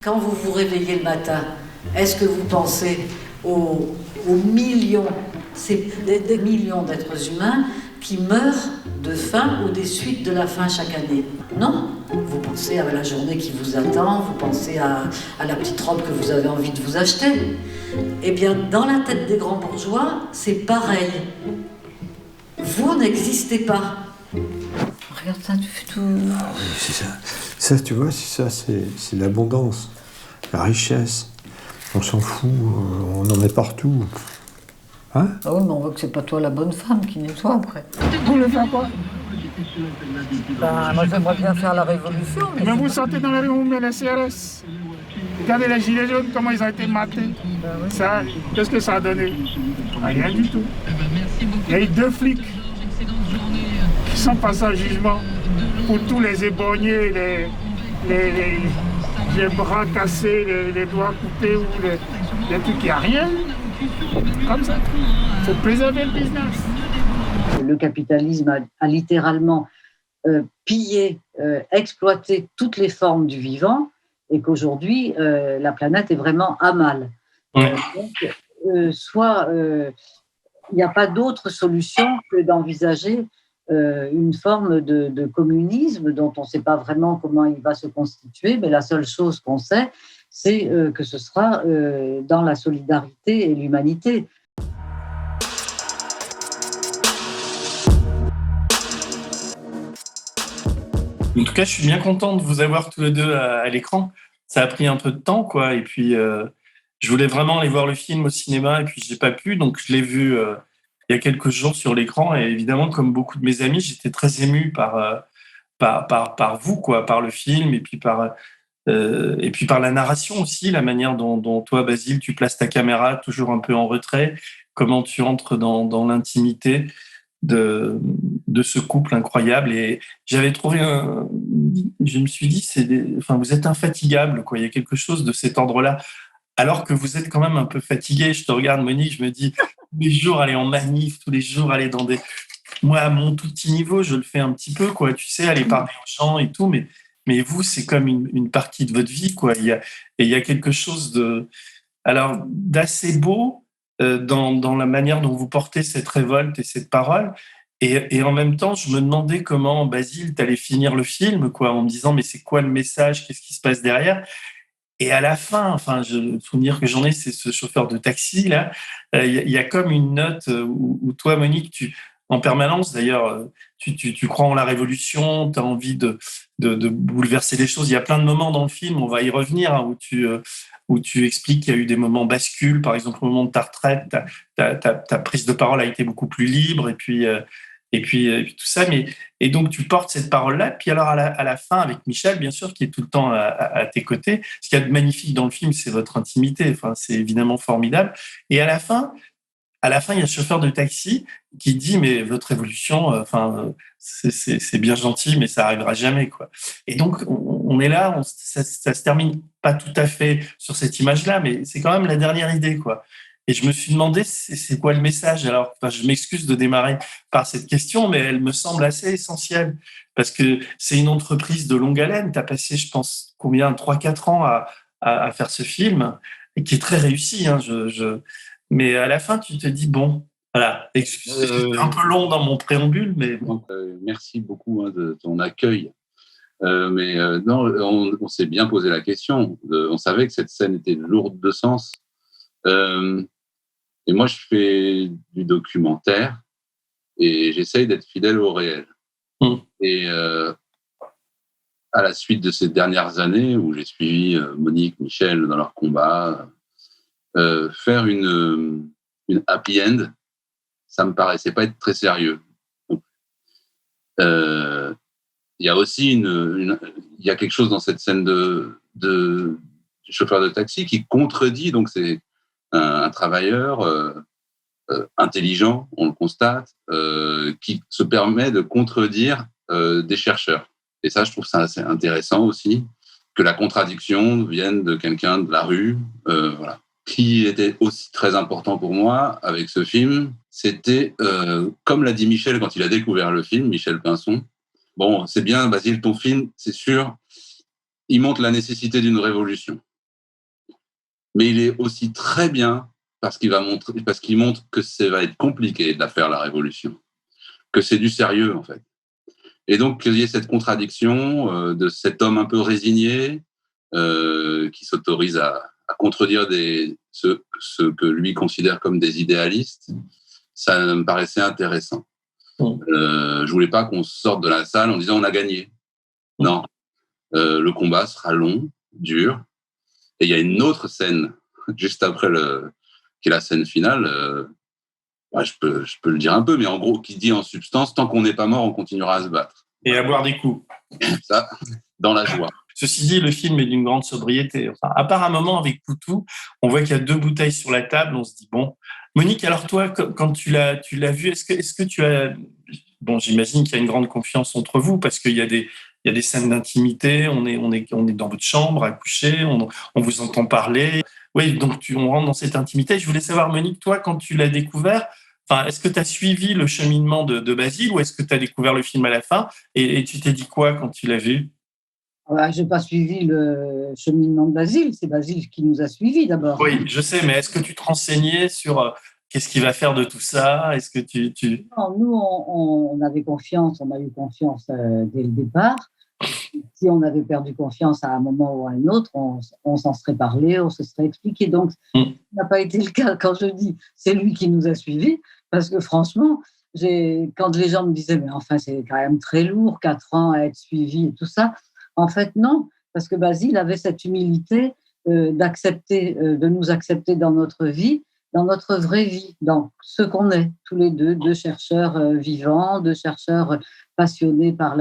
Quand vous vous réveillez le matin, est-ce que vous pensez aux millions, des millions d'êtres humains qui meurent de faim ou des suites de la faim chaque année? Non. Vous pensez à la journée qui vous attend, vous pensez à la petite robe que vous avez envie de vous acheter. Eh bien, dans la tête des grands bourgeois, c'est pareil. Vous n'existez pas. Regarde ça, tu fais tout... C'est ça. Ça, tu vois, c'est l'abondance, la richesse. On s'en fout, on en met partout. Hein? Ah oui, mais on voit que c'est pas toi la bonne femme qui nettoie après. Vous voulez faire quoi? Moi j'aimerais bien faire la révolution. Mais vous sortez dans la rue, on met les CRS. Regardez les gilets jaunes, comment ils ont été matés. oui. Ça, qu'est-ce que ça a donné? Rien du tout. Il y a eu 2 flics qui sont passés en jugement pour tous les éborgnés, les bras cassés, les doigts coupés ou les trucs. Il n'y a rien. Comme ça. Il faut préserver le business. Le capitalisme a littéralement pillé, exploité toutes les formes du vivant et qu'aujourd'hui, la planète est vraiment à mal. Ouais. Donc, soit il n'y a pas d'autre solution que d'envisager une forme de communisme dont on ne sait pas vraiment comment il va se constituer, mais la seule chose qu'on sait, c'est que ce sera dans la solidarité et l'humanité. En tout cas, je suis bien content de vous avoir tous les deux à l'écran. Ça a pris un peu de temps, quoi. Et puis, je voulais vraiment aller voir le film au cinéma, et puis j'ai pas pu. Donc, je l'ai vu il y a quelques jours sur l'écran. Et évidemment, comme beaucoup de mes amis, j'étais très ému par vous, quoi, par le film, et puis par la narration aussi, la manière dont toi, Basile, tu places ta caméra toujours un peu en retrait, comment tu entres dans l'intimité de ce couple incroyable. Et j'avais trouvé je me suis dit, vous êtes infatigable, quoi. Il y a quelque chose de cet ordre-là. Alors que vous êtes quand même un peu fatigué. Je te regarde, Monique, je me dis, tous les jours, aller en manif, tous les jours, aller dans des... Moi, à mon tout petit niveau, je le fais un petit peu, quoi. Tu sais, aller parler aux gens et tout, mais vous, c'est comme une partie de votre vie, quoi. Il y a quelque chose d'assez beau dans la manière dont vous portez cette révolte et cette parole. Et en même temps, je me demandais comment, Basile, t'allais finir le film, quoi, en me disant, mais c'est quoi le message? Qu'est-ce qui se passe derrière? Et à la fin, le souvenir que j'en ai, c'est ce chauffeur de taxi, là. Il y a comme une note où toi, Monique, en permanence, d'ailleurs, tu crois en la révolution, tu as envie de bouleverser les choses. Il y a plein de moments dans le film, on va y revenir, hein, où tu expliques qu'il y a eu des moments bascules. Par exemple, au moment de ta retraite, ta prise de parole a été beaucoup plus libre, et puis tout ça. Et donc, tu portes cette parole-là. Puis alors, à la fin, avec Michel, bien sûr, qui est tout le temps à tes côtés, ce qu'il y a de magnifique dans le film, c'est votre intimité. Enfin, c'est évidemment formidable. Et à la fin, il y a le chauffeur de taxi qui dit, mais votre révolution, c'est bien gentil, mais ça arrivera jamais, quoi. Et donc, on est là, ça se termine pas tout à fait sur cette image-là, mais c'est quand même la dernière idée, quoi. Et je me suis demandé, c'est quoi le message? Alors, je m'excuse de démarrer par cette question, mais elle me semble assez essentielle, parce que c'est une entreprise de longue haleine. Tu as passé, je pense, 3-4 ans à faire ce film, et qui est très réussi, hein, mais à la fin, tu te dis, bon, voilà, c'est un peu long dans mon préambule, mais bon. Merci beaucoup de ton accueil. Non, on s'est bien posé la question. On savait que cette scène était lourde de sens. Et moi, je fais du documentaire et j'essaye d'être fidèle au réel. Et à la suite de ces dernières années où j'ai suivi Monique, Michel dans leur combat, faire une happy end, ça me paraissait pas être très sérieux. Il y a aussi il y a quelque chose dans cette scène du chauffeur de taxi qui contredit. Donc c'est un travailleur intelligent, on le constate, qui se permet de contredire des chercheurs. Et ça, je trouve ça assez intéressant aussi, que la contradiction vienne de quelqu'un de la rue, voilà. Qui était aussi très important pour moi avec ce film, c'était, comme l'a dit Michel quand il a découvert le film, Michel Pinson, bon, c'est bien, Basile, ton film, c'est sûr, il montre la nécessité d'une révolution. mais il est aussi très bien parce qu'il montre que ça va être compliqué de la faire, la révolution, que c'est du sérieux, en fait. Et donc, qu'il y ait cette contradiction de cet homme un peu résigné qui s'autorise à contredire ce que lui considère comme des idéalistes, ça me paraissait intéressant. Je voulais pas qu'on sorte de la salle en disant on a gagné. Non, le combat sera long, dur. Et il y a une autre scène juste après qui est la scène finale. Je peux le dire un peu, mais en gros, qui dit en substance, tant qu'on n'est pas mort, on continuera à se battre. Et à boire des coups. Ça, dans la joie. Ceci dit, le film est d'une grande sobriété. Enfin, à part un moment avec Poutou, on voit qu'il y a 2 bouteilles sur la table. On se dit bon. Monique, alors toi, quand tu l'as vu, est-ce que tu as j'imagine qu'il y a une grande confiance entre vous parce qu'il y a des scènes d'intimité. On est dans votre chambre à coucher. On vous entend parler. Oui, donc on rentre dans cette intimité. Je voulais savoir, Monique, toi, quand tu l'as découvert, est-ce que tu as suivi le cheminement de Basile ou est-ce que tu as découvert le film à la fin et tu t'es dit quoi quand tu l'as vu? Je n'ai pas suivi le cheminement de Basile, c'est Basile qui nous a suivis d'abord. Oui, je sais, mais est-ce que tu te renseignais sur qu'est-ce qu'il va faire de tout ça? Est-ce que tu... Non, nous, on avait confiance, on a eu confiance dès le départ. Si on avait perdu confiance à un moment ou à un autre, on s'en serait parlé, on se serait expliqué. Donc, ça n'a pas été le cas quand je dis c'est lui qui nous a suivis, parce que franchement, quand les gens me disaient mais enfin c'est quand même très lourd, 4 ans à être suivi et tout ça, en fait non, parce que Basile avait cette humilité d'accepter, de nous accepter dans notre vie, dans notre vraie vie, dans ce qu'on est, tous les deux chercheurs vivants, 2 chercheurs passionnés par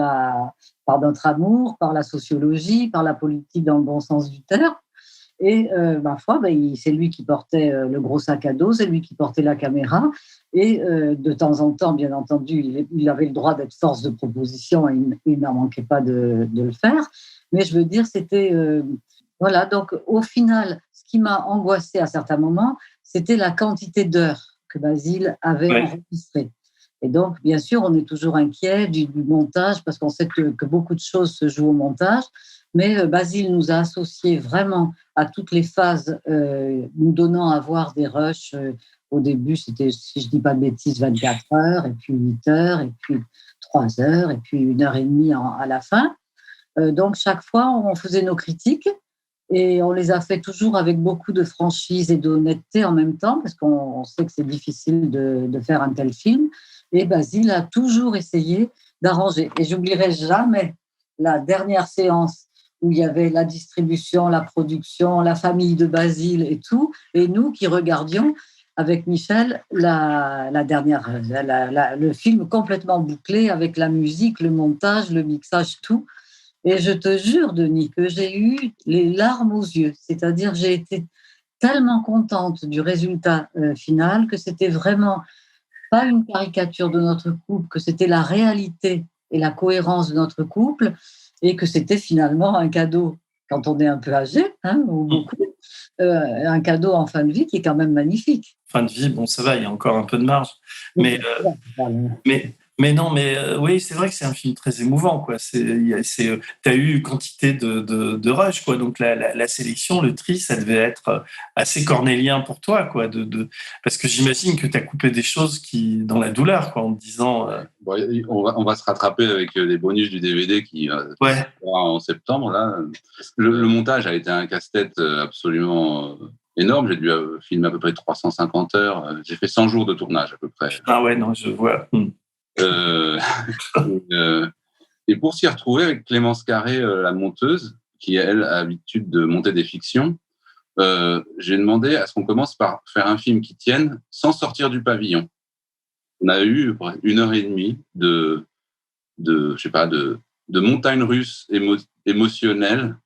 notre amour, par la sociologie, par la politique dans le bon sens du terme. Et ma foi, c'est lui qui portait le gros sac à dos, c'est lui qui portait la caméra. Et de temps en temps, bien entendu, il avait le droit d'être force de proposition et il n'en manquait pas de le faire. Mais je veux dire, c'était... voilà, donc au final, ce qui m'a angoissée à certains moments, c'était la quantité d'heures que Basile avait enregistrées. Et donc, bien sûr, on est toujours inquiet du montage parce qu'on sait que beaucoup de choses se jouent au montage. Mais Basile nous a associés vraiment à toutes les phases, nous donnant à voir des rushs. Au début, c'était, si je ne dis pas de bêtises, 24 heures, et puis 8 heures, et puis 3 heures, et puis 1h30 à la fin. Donc, chaque fois, on faisait nos critiques et on les a fait toujours avec beaucoup de franchise et d'honnêteté en même temps parce qu'on sait que c'est difficile de faire un tel film. Et Basile a toujours essayé d'arranger. Et j'oublierai jamais la dernière séance où il y avait la distribution, la production, la famille de Basile et tout, et nous qui regardions avec Michel le film complètement bouclé avec la musique, le montage, le mixage, tout. Et je te jure, Denis, que j'ai eu les larmes aux yeux. C'est-à-dire, j'ai été tellement contente du résultat final que c'était vraiment pas une caricature de notre couple, que c'était la réalité et la cohérence de notre couple et que c'était finalement un cadeau quand on est un peu âgé, ou beaucoup, un cadeau en fin de vie qui est quand même magnifique. Fin de vie, bon, ça va, il y a encore un peu de marge. Mais non, oui, c'est vrai que c'est un film très émouvant, quoi. T'as eu quantité de rush, quoi. Donc la sélection, le tri, ça devait être assez cornélien pour toi, quoi. Parce que j'imagine que t'as coupé des choses dans la douleur, quoi, en te disant. On va se rattraper avec les bonus du DVD qui sera en septembre là. Le montage a été un casse-tête absolument énorme. J'ai dû filmer à peu près 350 heures. J'ai fait 100 jours de tournage à peu près. Ah ouais, non, je vois. Et pour s'y retrouver avec Clémence Carré, la monteuse, qui elle a l'habitude de monter des fictions, j'ai demandé à ce qu'on commence par faire un film qui tienne sans sortir du pavillon. On a eu 1h30 de montagnes russes émotionnelles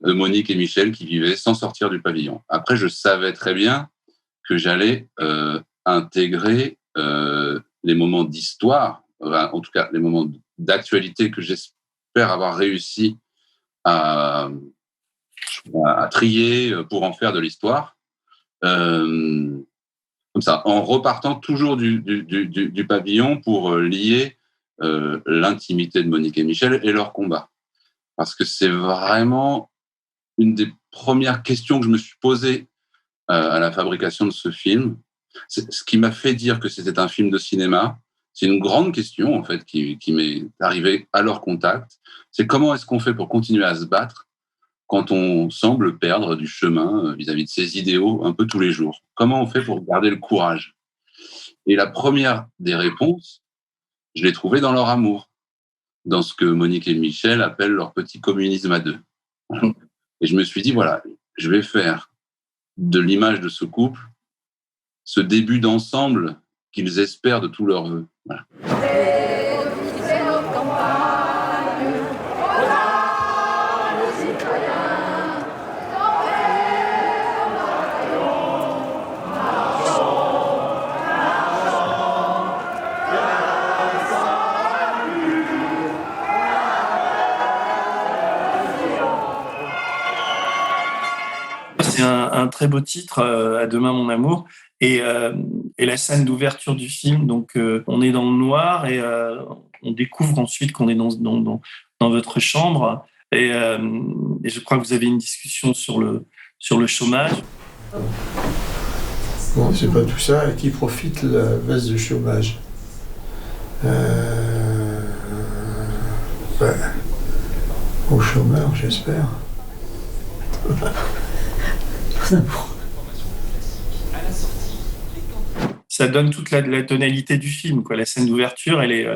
de Monique et Michel qui vivaient sans sortir du pavillon. Après, je savais très bien que j'allais intégrer les moments d'histoire, en tout cas les moments d'actualité que j'espère avoir réussi à trier pour en faire de l'histoire, comme ça, en repartant toujours du pavillon pour lier l'intimité de Monique et Michel et leur combat. Parce que c'est vraiment une des premières questions que je me suis posée à la fabrication de ce film. Ce qui m'a fait dire que c'était un film de cinéma, c'est une grande question, en fait, qui m'est arrivée à leur contact. C'est comment est-ce qu'on fait pour continuer à se battre quand on semble perdre du chemin vis-à-vis de ses idéaux un peu tous les jours? Comment on fait pour garder le courage? Et la première des réponses, je l'ai trouvée dans leur amour, dans ce que Monique et Michel appellent leur petit communisme à deux. Et je me suis dit, voilà, je vais faire de l'image de ce couple ce début d'ensemble qu'ils espèrent de tout leur vœu. Voilà. C'est un très beau titre, À demain mon amour. Et la scène d'ouverture du film, donc on est dans le noir et on découvre ensuite qu'on est dans votre chambre. Et je crois que vous avez une discussion sur le chômage. Bon, c'est pas tout ça. Et qui profite la baisse du chômage? Aux chômeurs, j'espère. Ça donne toute la tonalité du film, quoi. La scène d'ouverture, elle est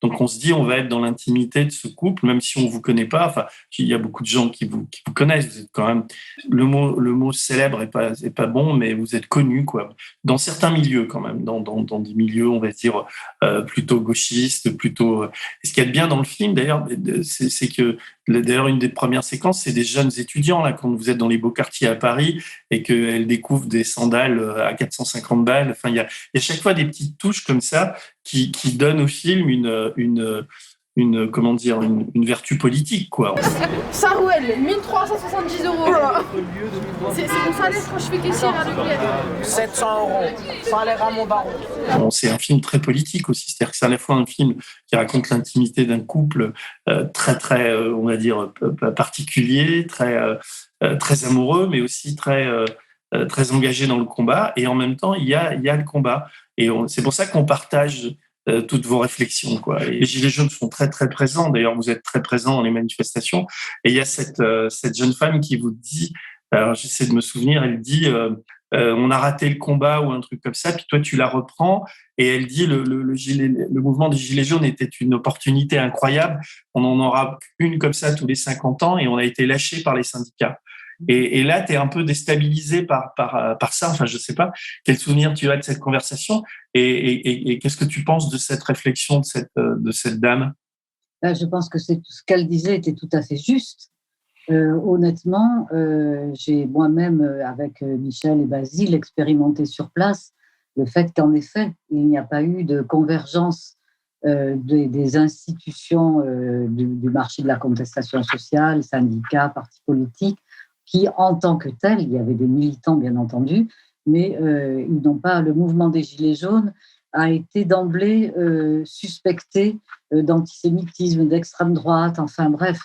donc on se dit on va être dans l'intimité de ce couple, même si on vous connaît pas. Enfin, il y a beaucoup de gens qui vous connaissent. Vous êtes quand même, le mot célèbre est pas bon, mais vous êtes connu, quoi. Dans certains milieux quand même, dans des milieux, on va dire plutôt gauchistes, plutôt. Et ce qu'il y a de bien dans le film, d'ailleurs, c'est que d'ailleurs une des premières séquences, c'est des jeunes étudiants là, quand vous êtes dans les beaux quartiers à Paris et qu'elles découvrent des sandales à 450 balles. Enfin, il y a chaque fois des petites touches comme ça qui donnent au film une comment dire, une vertu politique, quoi. Sarouel, 1370 €. C'est mon salaire quand je fais caissière à Leclerc. 700 €, salaire à mon baron. Bon, c'est un film très politique aussi, c'est-à-dire que c'est à la fois un film qui raconte l'intimité d'un couple très, très, on va dire, particulier, très amoureux, mais aussi très engagé dans le combat. Et en même temps, il y a le combat. Et c'est pour ça qu'on partage toutes vos réflexions, quoi. Et les Gilets jaunes sont très, très présents. D'ailleurs, vous êtes très présents dans les manifestations. Et il y a cette jeune femme qui vous dit, alors j'essaie de me souvenir, elle dit on a raté le combat ou un truc comme ça, puis toi tu la reprends et elle dit le mouvement des Gilets jaunes était une opportunité incroyable. On en aura une comme ça tous les 50 ans et on a été lâché par les syndicats. Et là, tu es un peu déstabilisé par ça. Enfin, je sais pas quel souvenir tu as de cette conversation et qu'est-ce que tu penses de cette réflexion de cette dame? Je pense que ce qu'elle disait était tout à fait juste. Honnêtement, j'ai moi-même, avec Michel et Basile, expérimenté sur place le fait qu'en effet, il n'y a pas eu de convergence des institutions du marché de la contestation sociale, syndicats, partis politiques, qui, en tant que tels, il y avait des militants, bien entendu, mais ils n'ont pas. Le mouvement des Gilets jaunes a été d'emblée suspecté d'antisémitisme, d'extrême droite, enfin bref.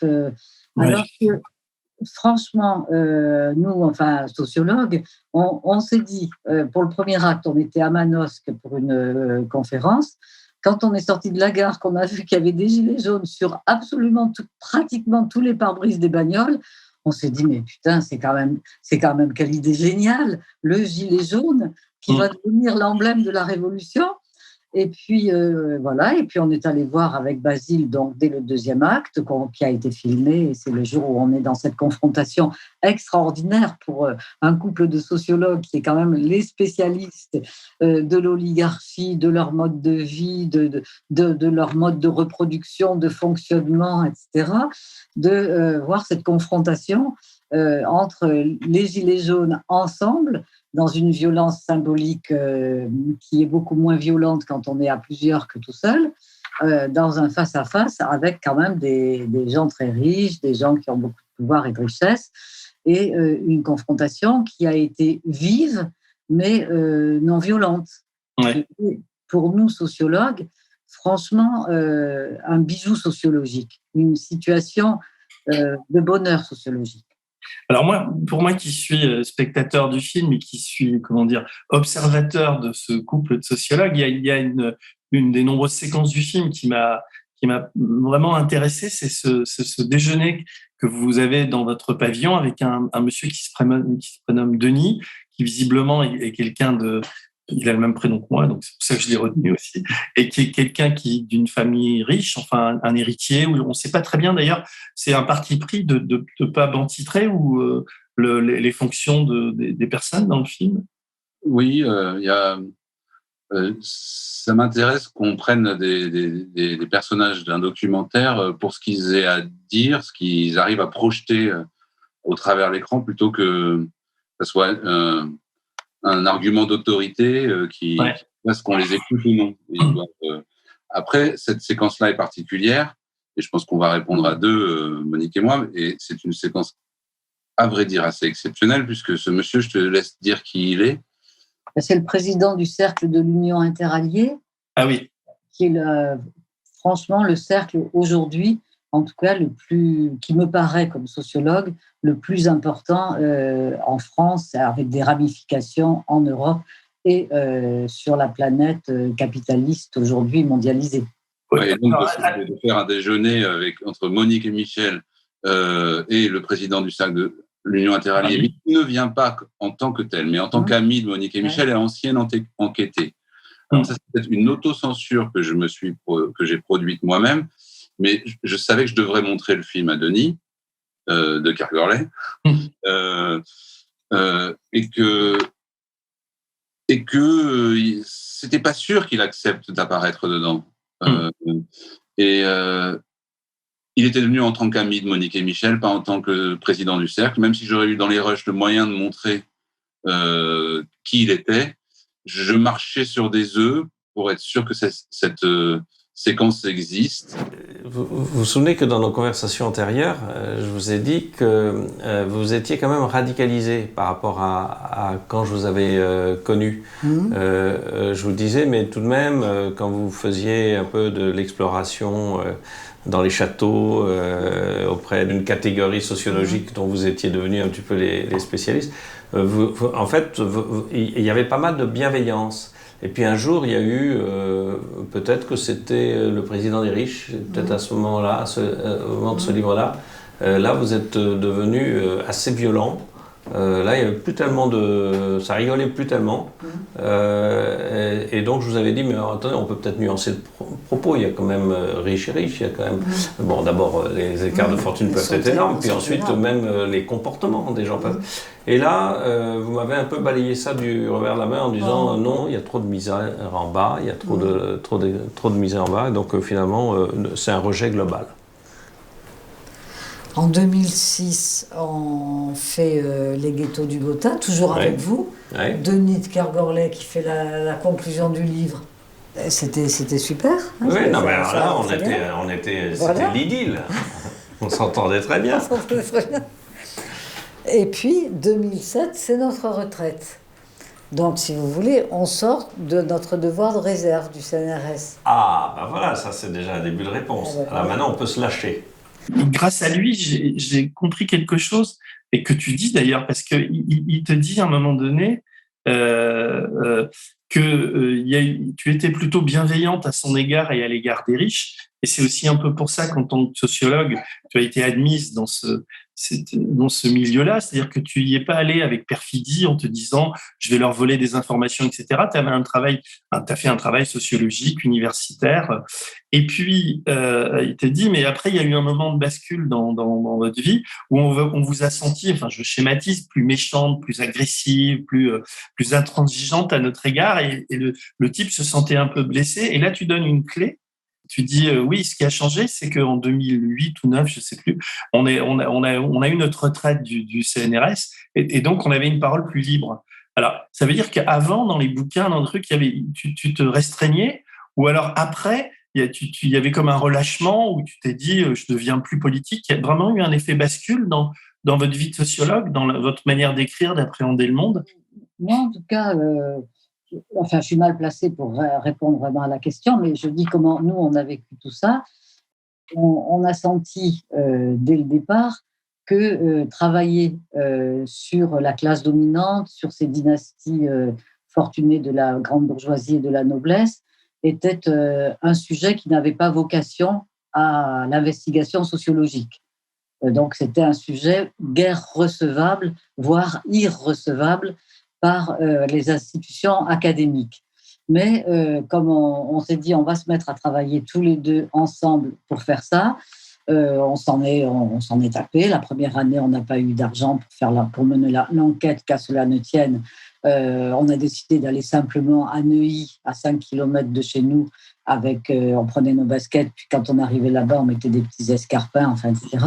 Alors que, franchement, nous, enfin, sociologues, on s'est dit, pour le premier acte, on était à Manosque pour une conférence. Quand on est sorti de la gare, qu'on a vu qu'il y avait des gilets jaunes sur absolument pratiquement tous les pare-brises des bagnoles, on s'est dit, mais putain, c'est quand même quelle idée géniale, le gilet jaune qui va devenir l'emblème de la révolution. Et puis, voilà, et puis on est allé voir avec Basile, donc dès le deuxième acte, qui a été filmé, et c'est le jour où on est dans cette confrontation extraordinaire pour un couple de sociologues qui est quand même les spécialistes de l'oligarchie, de leur mode de vie, de leur mode de reproduction, de fonctionnement, etc., de voir cette confrontation entre les Gilets jaunes ensemble, dans une violence symbolique qui est beaucoup moins violente quand on est à plusieurs que tout seul, dans un face-à-face avec quand même des gens très riches, des gens qui ont beaucoup de pouvoir et de richesse, et une confrontation qui a été vive, mais non violente. Ouais. Pour nous, sociologues, franchement, un bijou sociologique, une situation de bonheur sociologique. Alors moi, pour moi qui suis spectateur du film et qui suis, observateur de ce couple de sociologues, il y a une des nombreuses séquences du film qui m'a vraiment intéressé, c'est ce déjeuner que vous avez dans votre pavillon avec un monsieur qui se prénomme Denis, qui visiblement est quelqu'un de... Il a le même prénom que moi, donc c'est pour ça que je l'ai retenu aussi, et qui est quelqu'un d'une famille riche, enfin un héritier, où on ne sait pas très bien d'ailleurs, c'est un parti pris de pas bantitrer ou les fonctions des personnes dans le film. Oui, ça m'intéresse qu'on prenne des personnages d'un documentaire pour ce qu'ils aient à dire, ce qu'ils arrivent à projeter au travers de l'écran, plutôt que ce soit un argument d'autorité qui fasse qu'on les écoute ou non. Après, cette séquence-là est particulière, et je pense qu'on va répondre à deux, Monique et moi, et c'est une séquence, à vrai dire, assez exceptionnelle, puisque ce monsieur, je te laisse dire qui il est. C'est le président du cercle de l'Union interalliée. Ah oui. Qui est franchement le cercle aujourd'hui, en tout cas qui me paraît comme sociologue, le plus important en France, avec des ramifications en Europe et sur la planète capitaliste aujourd'hui mondialisée. Ouais, et donc de faire un déjeuner entre Monique et Michel et le président du cercle de l'Union interalliée, qui ne vient pas en tant que tel, mais en tant qu'ami de Monique et Michel, et ancienne enquêtée. Alors ça, c'est peut-être une autocensure que j'ai produite moi-même, mais je savais que je devrais montrer le film à Denis de Kergorley, et que c'était pas sûr qu'il accepte d'apparaître dedans. Il était venu en tant qu'ami de Monique et Michel, pas en tant que président du cercle. Même si j'aurais eu dans les rushs le moyen de montrer qui il était, je marchais sur des œufs pour être sûr que cette séquence existe. Vous vous souvenez que dans nos conversations antérieures, je vous ai dit que vous étiez quand même radicalisé par rapport à quand je vous avais connu. Je vous disais, mais tout de même, quand vous faisiez un peu de l'exploration dans les châteaux, auprès d'une catégorie sociologique dont vous étiez devenus un petit peu les spécialistes, en fait, il y avait pas mal de bienveillance. Et puis un jour, il y a eu, peut-être que c'était le président des riches, peut-être à ce moment-là, au moment de ce livre-là, là vous êtes devenu assez violent. Là, il n'y avait plus tellement ça rigolait plus tellement. Et donc, je vous avais dit, mais attendez, on peut peut-être nuancer le propos. Il y a quand même riche et riche. Il y a quand même... Bon, d'abord, les écarts de fortune peuvent être énormes, puis ensuite, même les comportements des gens peuvent... Et là, vous m'avez un peu balayé ça du revers de la main en disant non, il y a trop de misère en bas, il y a trop de misère en bas. Donc, finalement, c'est un rejet global. En 2006, on fait les ghettos du Gotha, toujours avec vous. Denis de Kergorley qui fait la conclusion du livre. C'était super. Hein, oui, non, mais alors là, c'était l'idylle. On s'entendait très bien. Et puis, 2007, c'est notre retraite. Donc, si vous voulez, on sort de notre devoir de réserve du CNRS. Ah, ben voilà, ça c'est déjà un début de réponse. Alors maintenant, on peut se lâcher. Grâce à lui, j'ai compris quelque chose, et que tu dis d'ailleurs, parce qu'il te dit à un moment donné que tu étais plutôt bienveillante à son égard et à l'égard des riches. Et c'est aussi un peu pour ça qu'en tant que sociologue, tu as été admise dans ce milieu-là, c'est-à-dire que tu n'y es pas allé avec perfidie en te disant je vais leur voler des informations, etc. Tu as fait un travail sociologique, universitaire. Et puis, il t'a dit, mais après, il y a eu un moment de bascule dans votre vie où on vous a senti, enfin, je schématise, plus méchante, plus agressive, plus intransigeante à notre égard. Et le type se sentait un peu blessé. Et là, tu donnes une clé. Tu dis oui, ce qui a changé, c'est qu'en 2008 ou 2009, je ne sais plus, on a eu notre retraite du CNRS et donc on avait une parole plus libre. Alors, ça veut dire qu'avant, dans les bouquins, dans le truc, tu te restreignais, ou alors après, il y avait comme un relâchement où tu t'es dit je deviens plus politique. Il y a vraiment eu un effet bascule dans votre vie de sociologue, dans votre manière d'écrire, d'appréhender le monde? Moi, en tout cas... je suis mal placée pour répondre vraiment à la question, mais je dis comment nous, on a vécu tout ça. On a senti dès le départ que travailler sur la classe dominante, sur ces dynasties fortunées de la grande bourgeoisie et de la noblesse, était un sujet qui n'avait pas vocation à l'investigation sociologique. Donc, c'était un sujet guère recevable, voire irrecevable par les institutions académiques. Mais comme on s'est dit, on va se mettre à travailler tous les deux ensemble pour faire ça, on s'en est tapé. La première année, on n'a pas eu d'argent pour mener l'enquête, qu'à cela ne tienne. On a décidé d'aller simplement à Neuilly, à 5 km de chez nous, on prenait nos baskets, puis quand on arrivait là-bas, on mettait des petits escarpins, enfin, etc.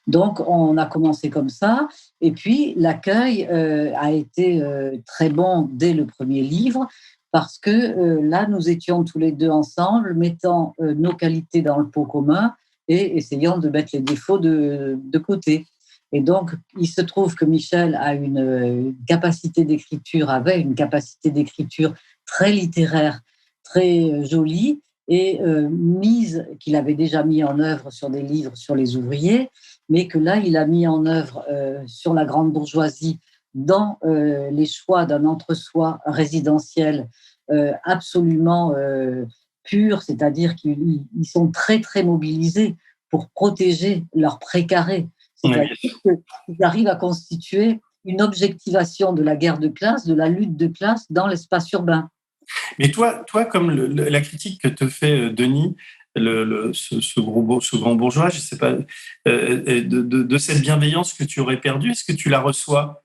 Donc, on a commencé comme ça. Et puis, l'accueil a été très bon dès le premier livre, parce que là, nous étions tous les deux ensemble, mettant nos qualités dans le pot commun et essayant de mettre les défauts de côté. Et donc, il se trouve que Michel avait une capacité d'écriture très littéraire, très jolie, et qu'il avait déjà mis en œuvre sur des livres sur les ouvriers, mais que là, il a mis en œuvre sur la grande bourgeoisie dans les choix d'un entre-soi résidentiel absolument pur, c'est-à-dire qu'ils sont très, très mobilisés pour protéger leurs précarés. C'est-à-dire qu'ils arrivent à constituer une objectivation de la guerre de classe, de la lutte de classe dans l'espace urbain. Mais toi comme la critique que te fait Denis, ce grand bourgeois, je ne sais pas, de cette bienveillance que tu aurais perdue, est-ce que tu la reçois?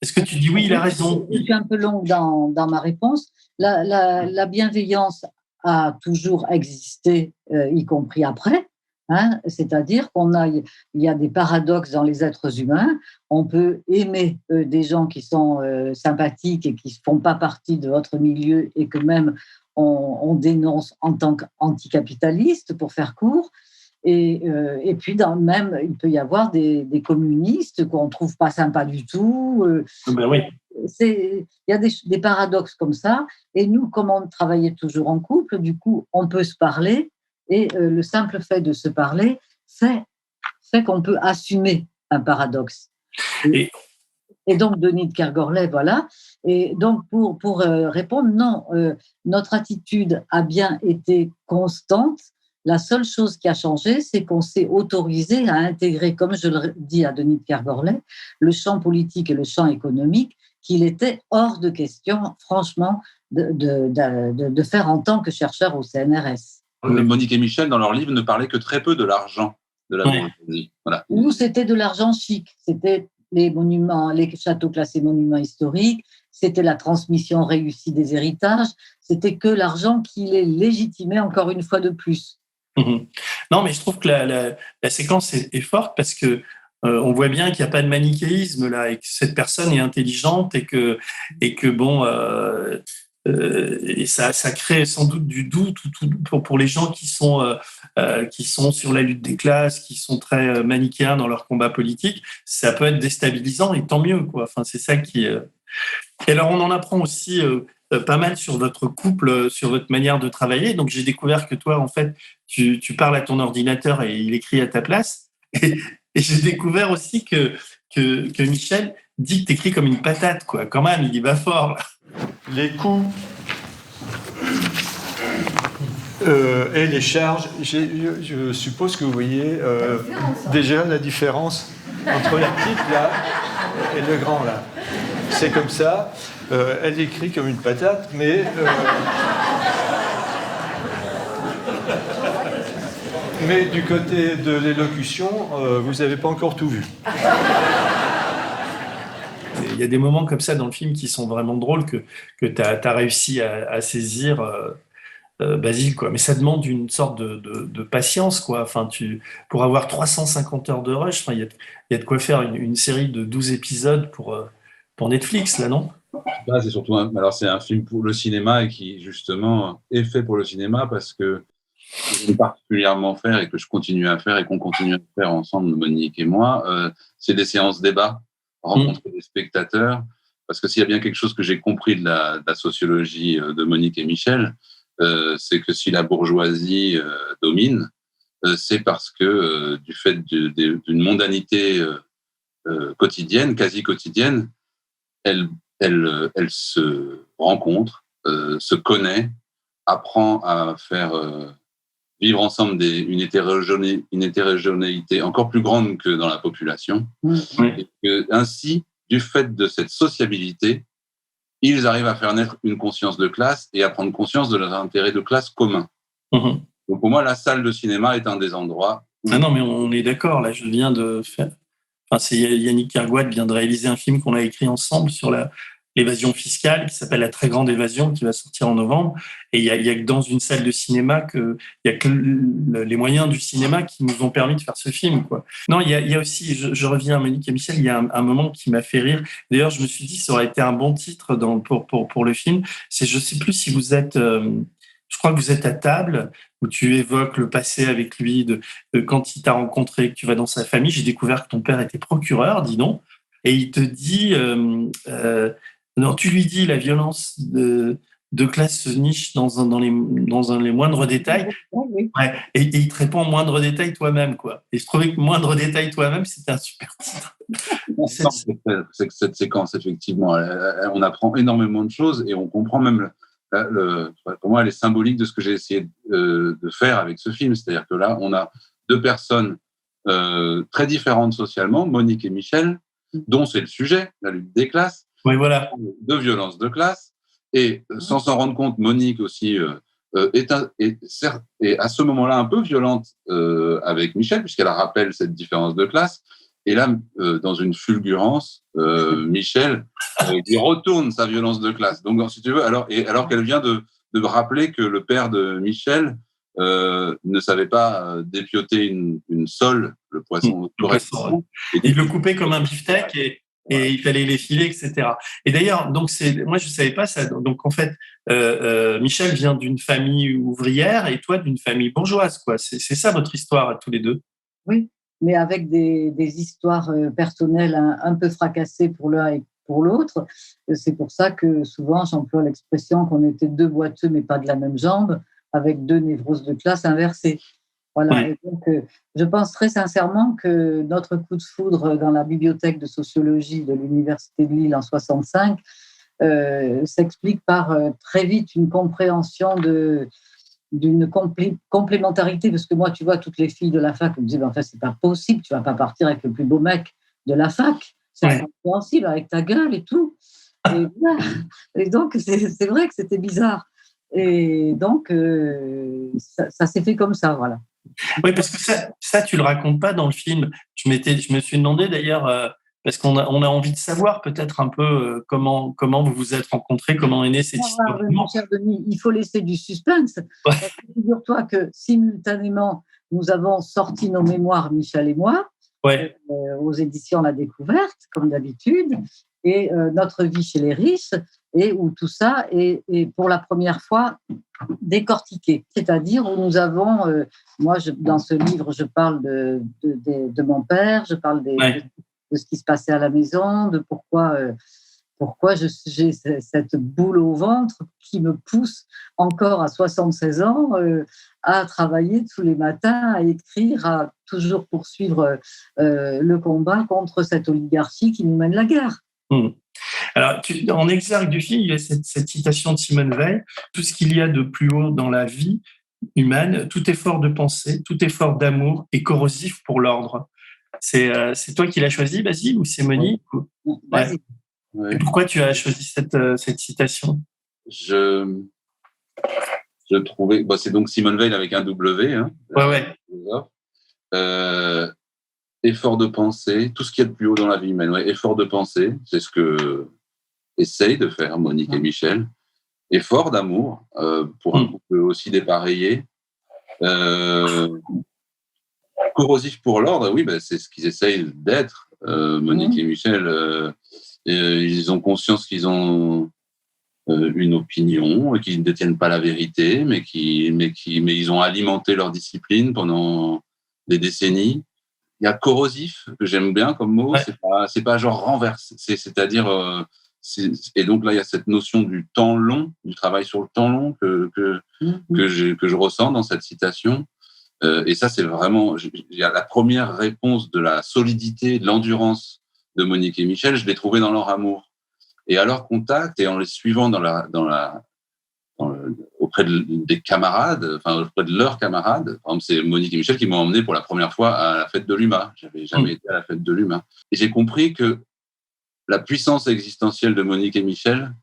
Est-ce que tu dis oui, il a raison? Je suis un peu longue dans ma réponse. La bienveillance a toujours existé, y compris après. C'est-à-dire il y a des paradoxes dans les êtres humains. On peut aimer des gens qui sont sympathiques et qui ne font pas partie de votre milieu et que même on dénonce en tant qu'anticapitaliste, pour faire court. Et puis, même, il peut y avoir des communistes qu'on ne trouve pas sympas du tout. Ben oui. Il y a des paradoxes comme ça. Et nous, comme on travaillait toujours en couple, du coup, on peut se parler. Et le simple fait de se parler fait qu'on peut assumer un paradoxe. Et donc, Denis de Kergorlet, voilà. Et donc, pour répondre, non, notre attitude a bien été constante. La seule chose qui a changé, c'est qu'on s'est autorisé à intégrer, comme je le dis à Denis de Kergorlet, le champ politique et le champ économique, qu'il était hors de question, franchement, de faire en tant que chercheur au CNRS. Monique et Michel, dans leur livre, ne parlaient que très peu de l'argent de la bourgeoisie. Voilà. Nous, c'était de l'argent chic. C'était les monuments, les châteaux classés monuments historiques. C'était la transmission réussie des héritages. C'était que l'argent qui les légitimait encore une fois de plus. Non, mais je trouve que la séquence est forte parce que on voit bien qu'il n'y a pas de manichéisme là et que cette personne est intelligente et que bon. Et ça crée sans doute du doute pour les gens qui sont sur la lutte des classes, qui sont très manichéens dans leur combat politique. Ça peut être déstabilisant et tant mieux, quoi. Enfin, c'est ça qui. Et alors, on en apprend aussi pas mal sur votre couple, sur votre manière de travailler. Donc, j'ai découvert que toi, en fait, tu parles à ton ordinateur et il écrit à ta place. Et j'ai découvert aussi que Michel dit que tu écris comme une patate, quoi. Quand même, il y va fort, là. Les coûts et les charges, je suppose que vous voyez déjà la différence entre la petite là et le grand là. C'est comme ça, elle écrit comme une patate, mais du côté de l'élocution, vous n'avez pas encore tout vu. Il y a des moments comme ça dans le film qui sont vraiment drôles que tu as réussi à saisir, Basile, quoi. Mais ça demande une sorte de patience, quoi. Enfin, pour avoir 350 heures de rush, il y a de quoi faire une série de 12 épisodes pour Netflix, là, non? Là, c'est surtout c'est un film pour le cinéma et qui, justement, est fait pour le cinéma parce que j'aime particulièrement faire et que je continue à faire et qu'on continue à faire ensemble, Monique et moi, c'est des séances débat. Rencontrer des spectateurs, parce que s'il y a bien quelque chose que j'ai compris de la sociologie de Monique et Michel, c'est que si la bourgeoisie domine, c'est parce que du fait d'une mondanité quotidienne, quasi quotidienne, elle se rencontre, se connaît, apprend à faire vivre ensemble une hétérogénéité encore plus grande que dans la population. Et que, ainsi, du fait de cette sociabilité, ils arrivent à faire naître une conscience de classe et à prendre conscience de leurs intérêts de classe communs. Donc pour moi, la salle de cinéma est un des endroits où... Ah non, mais on est d'accord. Là, je viens de faire... Enfin, c'est Yannick Kergouat vient de réaliser un film qu'on a écrit ensemble sur l'évasion fiscale qui s'appelle La très grande évasion, qui va sortir en novembre. Et il y a que dans une salle de cinéma il y a que les moyens du cinéma qui nous ont permis de faire ce film, quoi. Non, il y a aussi, je reviens à Monique et Michel, il y a un moment qui m'a fait rire. D'ailleurs, je me suis dit, ça aurait été un bon titre pour le film. C'est, je sais plus si vous êtes, je crois que vous êtes à table, où tu évoques le passé avec lui, de quand il t'a rencontré, que tu vas dans sa famille. J'ai découvert que ton père était procureur, dis donc. Et il te dit, non, tu lui dis la violence de classe se niche dans les moindres détails. Oui. Ouais. Et il te répond moindre détail toi-même, quoi. Et je trouvais que moindre détail toi-même, c'était un super titre. C'est que cette séquence, effectivement, on apprend énormément de choses et on comprend même pour moi, elle est symbolique de ce que j'ai essayé de faire avec ce film. C'est-à-dire que là, on a deux personnes très différentes socialement, Monique et Michel, dont c'est le sujet, la lutte des classes, voilà. De violence de classe. Et sans s'en rendre compte, Monique aussi est à ce moment-là un peu violente avec Michel, puisqu'elle rappelle cette différence de classe. Et là, dans une fulgurance, Michel lui retourne sa violence de classe. Donc, si tu veux, alors qu'elle vient de rappeler que le père de Michel ne savait pas dépioter une sole, le poisson correctement. Il le coupait comme un beefsteak et il fallait les filer, etc. Et d'ailleurs, donc moi je savais pas ça. Donc en fait, Michel vient d'une famille ouvrière et toi d'une famille bourgeoise, quoi. C'est ça votre histoire à tous les deux. Oui, mais avec des histoires personnelles un peu fracassées pour l'un et pour l'autre. C'est pour ça que souvent j'emploie l'expression qu'on était deux boiteux mais pas de la même jambe, avec deux névroses de classe inversées. Voilà. Ouais. Et donc, je pense très sincèrement que notre coup de foudre dans la bibliothèque de sociologie de l'Université de Lille en 65 s'explique par très vite une compréhension d'une complémentarité, parce que moi, tu vois, toutes les filles de la fac me disaient, enfin, c'est pas possible, tu vas pas partir avec le plus beau mec de la fac, c'est incompréhensible avec ta gueule et tout. Et donc, c'est vrai que c'était bizarre. Et donc, ça s'est fait comme ça, voilà. Oui, parce que ça, tu le racontes pas dans le film. Je me suis demandé d'ailleurs, parce qu'on a envie de savoir peut-être un peu comment vous vous êtes rencontrés, comment est née cette histoire. Mon cher Denis, il faut laisser du suspense. Ouais. Figure-toi que simultanément, nous avons sorti nos mémoires, Michel et moi, aux éditions La Découverte, comme d'habitude, et Notre vie chez les riches, et où tout ça est pour la première fois décortiqué. C'est-à-dire où nous avons, dans ce livre, je parle de mon père, je parle de ce qui se passait à la maison, de pourquoi j'ai cette boule au ventre qui me pousse encore à 76 ans à travailler tous les matins, à écrire, à toujours poursuivre le combat contre cette oligarchie qui nous mène la guerre. Alors, en exergue du film, il y a cette citation de Simone Veil, tout ce qu'il y a de plus haut dans la vie humaine, tout effort de pensée, tout effort d'amour est corrosif pour l'ordre. C'est toi qui l'as choisi, Basile, ou c'est Monique? Vas-y. Ouais. Et pourquoi tu as choisi cette citation? Je trouvais... c'est donc Simone Veil avec un W. Hein, effort de pensée, tout ce qu'il y a de plus haut dans la vie humaine. Ouais, effort de pensée, c'est ce que essayent de faire Monique et Michel. Effort d'amour, pour un couple aussi dépareillé. Corrosif pour l'ordre, oui, c'est ce qu'ils essayent d'être. Monique et Michel, ils ont conscience qu'ils ont une opinion et qu'ils ne détiennent pas la vérité, mais ils ont alimenté leur discipline pendant des décennies. Il y a corrosif, que j'aime bien comme mot, c'est pas genre renversé, c'est-à-dire... et donc là, il y a cette notion du temps long, du travail sur le temps long que je ressens dans cette citation. Et ça, c'est vraiment la première réponse de la solidité, de l'endurance de Monique et Michel. Je l'ai trouvé dans leur amour et à leur contact et en les suivant auprès des camarades, enfin auprès de leurs camarades. Par exemple, c'est Monique et Michel qui m'ont emmené pour la première fois à la fête de l'UMA. J'avais jamais été à la fête de l'UMA. Et j'ai compris que la puissance existentielle de Monique et Michel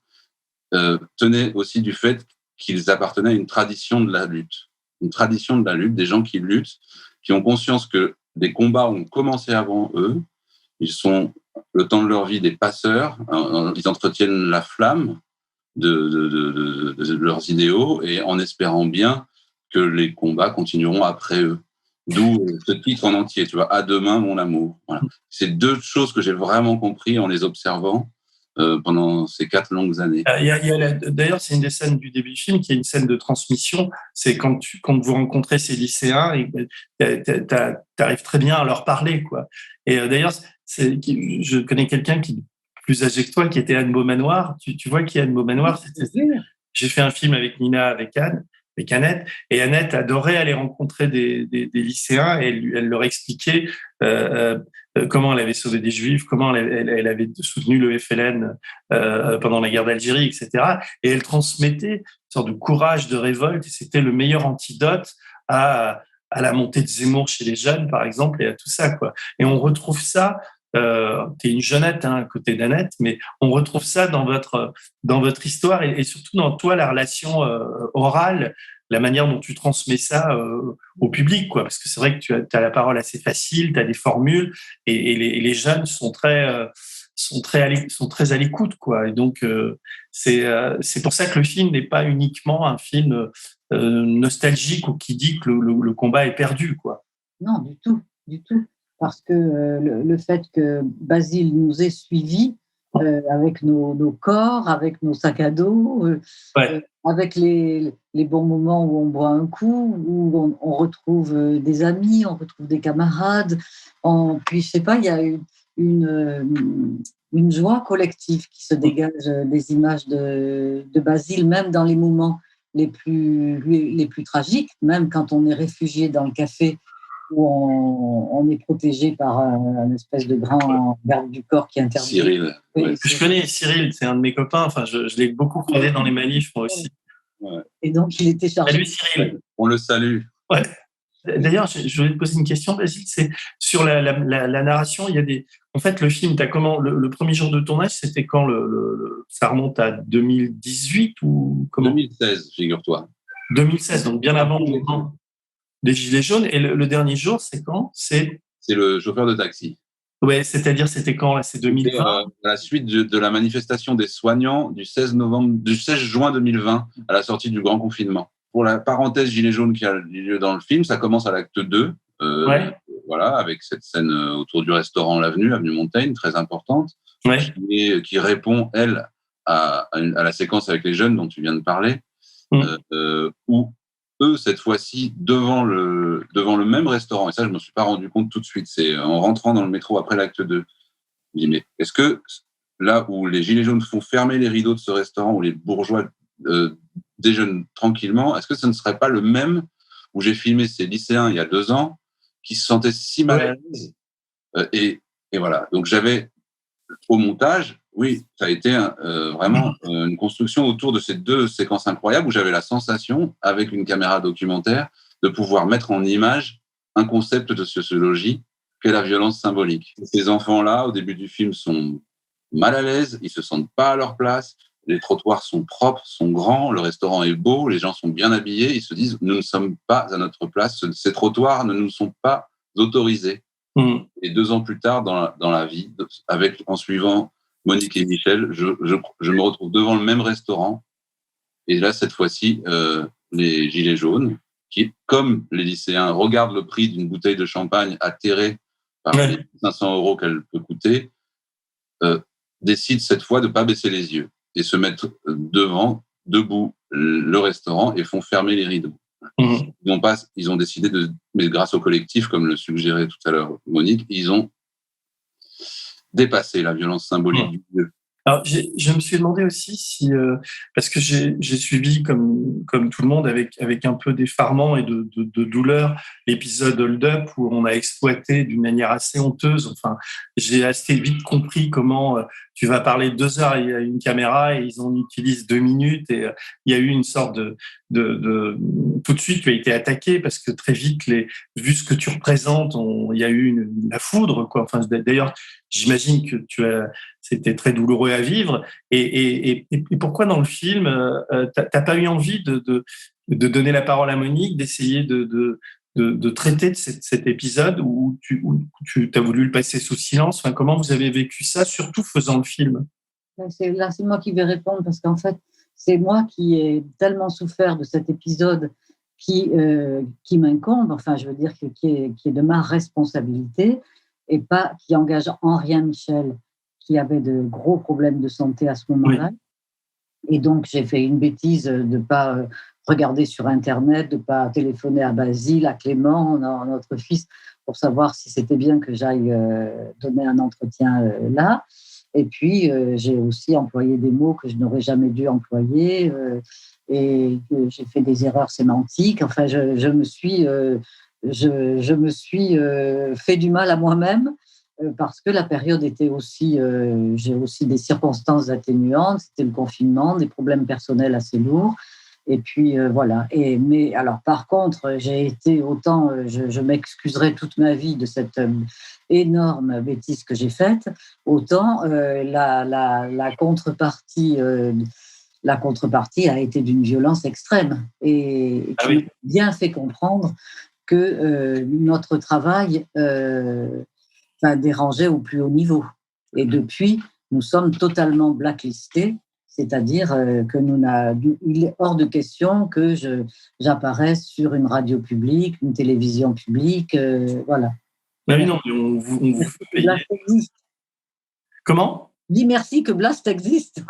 tenait aussi du fait qu'ils appartenaient à une tradition de la lutte. Une tradition de la lutte, des gens qui luttent, qui ont conscience que des combats ont commencé avant eux. Ils sont, le temps de leur vie, des passeurs. Ils entretiennent la flamme de leurs idéaux et en espérant bien que les combats continueront après eux. D'où ce titre en entier, tu vois, « À demain, mon amour ». Voilà. C'est deux choses que j'ai vraiment compris en les observant pendant ces 4 longues années. D'ailleurs, c'est une des scènes du début du film qui est une scène de transmission. C'est quand vous rencontrez ces lycéens et t'arrives très bien à leur parler, quoi. Et d'ailleurs, je connais quelqu'un qui plus âgé que toi, qui était Anne Beaumanoir. Tu vois qui est Anne Beaumanoir? J'ai fait un film avec Nina, avec Annette, et Annette adorait aller rencontrer des lycéens et elle leur expliquait comment elle avait sauvé des Juifs, comment elle avait soutenu le FLN pendant la guerre d'Algérie, etc. Et elle transmettait une sorte de courage, de révolte, et c'était le meilleur antidote à la montée de Zemmour chez les jeunes, par exemple, et à tout ça, quoi. Et on retrouve ça. T'es une jeunette à côté d'Annette, mais on retrouve ça dans votre histoire et surtout dans toi, la relation orale, la manière dont tu transmets ça au public, quoi. Parce que c'est vrai que tu as la parole assez facile, tu as des formules et les jeunes sont très à l'écoute, quoi. Et donc c'est pour ça que le film n'est pas uniquement un film nostalgique ou qui dit que le combat est perdu, quoi. Non, du tout. Parce que le fait que Basile nous ait suivis avec nos corps, avec nos sacs à dos, avec les bons moments où on boit un coup, où on retrouve des amis, on retrouve des camarades. Puis, je sais pas, il y a une joie collective qui se dégage des images de Basile, même dans les moments les plus tragiques, même quand on est réfugié dans le café où on est protégé par un espèce de grand garde du corps qui intervient. Cyril. Ouais. Je connais Cyril, c'est un de mes copains. Enfin, je l'ai beaucoup croisé dans les manifs, moi aussi. Ouais. Et donc, il était chargé. Salut Cyril. On le salue. Ouais. D'ailleurs, je voulais te poser une question, Basile. C'est sur la narration. Il y a en fait, le film, t'as comment le premier jour de tournage, c'était quand ça remonte à 2018 ou comment? 2016, figure-toi. 2016, donc bien avant le mouvement des Gilets jaunes. Et le dernier jour, c'est quand? C'est le chauffeur de taxi. Ouais, c'est-à-dire, c'était quand là? C'est 2020. À la suite de la manifestation des soignants du 16 juin 2020, à la sortie du grand confinement. Pour la parenthèse Gilets jaunes qui a lieu dans le film, ça commence à l'acte 2. Voilà, avec cette scène autour du restaurant L'Avenue, avenue Montaigne, très importante, qui répond, elle, à la séquence avec les jeunes dont tu viens de parler, où eux, cette fois-ci, devant le même restaurant, et ça, je ne me suis pas rendu compte tout de suite, c'est en rentrant dans le métro après l'acte 2, je dis, mais est-ce que là où les Gilets jaunes font fermer les rideaux de ce restaurant, où les bourgeois déjeunent tranquillement, est-ce que ce ne serait pas le même où j'ai filmé ces lycéens il y a 2 ans, qui se sentaient si mal à l'aise et voilà, donc j'avais, au montage, oui, ça a été vraiment une construction autour de ces 2 séquences incroyables où j'avais la sensation, avec une caméra documentaire, de pouvoir mettre en image un concept de sociologie qu'est la violence symbolique. Ces enfants-là, au début du film, sont mal à l'aise, ils ne se sentent pas à leur place, les trottoirs sont propres, sont grands, le restaurant est beau, les gens sont bien habillés, ils se disent « nous ne sommes pas à notre place, ces trottoirs ne nous sont pas autorisés ». Et 2 ans plus tard, dans la vie, en suivant Monique et Michel, je me retrouve devant le même restaurant. Et là, cette fois-ci, les Gilets jaunes, qui, comme les lycéens, regardent le prix d'une bouteille de champagne atterrée par les 500 € qu'elle peut coûter, décident cette fois de ne pas baisser les yeux et se mettre debout, le restaurant et font fermer les rideaux. Ils ont décidé mais grâce au collectif, comme le suggérait tout à l'heure Monique, ils ont dépassé la violence symbolique du lieu. Alors, je me suis demandé aussi si, parce que j'ai suivi comme tout le monde avec un peu d'effarement et de douleur l'épisode Hold Up où on a exploité d'une manière assez honteuse. Enfin, j'ai assez vite compris comment tu vas parler 2 heures à une caméra et ils en utilisent 2 minutes et il y a eu une sorte tout de suite tu as été attaqué parce que très vite vu ce que tu représentes, il y a eu la foudre quoi. Enfin, d'ailleurs, j'imagine que c'était très douloureux à vivre. Et pourquoi dans le film, t'as pas eu envie de donner la parole à Monique, d'essayer de traiter de cet épisode où tu as voulu le passer sous silence? Enfin, comment vous avez vécu ça, surtout faisant le film? C'est moi qui vais répondre parce qu'en fait, c'est moi qui ai tellement souffert de cet épisode qui m'incombe, enfin, je veux dire, qui est de ma responsabilité et pas qui engage en rien Michel, qui avait de gros problèmes de santé à ce moment-là. Oui. Et donc, j'ai fait une bêtise de ne pas regarder sur Internet, de ne pas téléphoner à Basile, à Clément, notre fils, pour savoir si c'était bien que j'aille donner un entretien là. Et puis, j'ai aussi employé des mots que je n'aurais jamais dû employer et j'ai fait des erreurs sémantiques. Enfin, je me suis fait du mal à moi-même parce que la période était aussi, j'ai aussi des circonstances atténuantes, c'était le confinement, des problèmes personnels assez lourds. Et puis voilà. Mais alors par contre, j'ai été autant, je m'excuserai toute ma vie de cette énorme bêtise que j'ai faite, autant la contrepartie a été d'une violence extrême et qui m'a bien fait comprendre que notre travail dérangeait au plus haut niveau. Et depuis, nous sommes totalement blacklistés. C'est-à-dire il est hors de question que j'apparaisse sur une radio publique, une télévision publique, voilà. Ah oui, non, mais on vous fait payer. Blast existe. Comment ? Dis merci que Blast existe.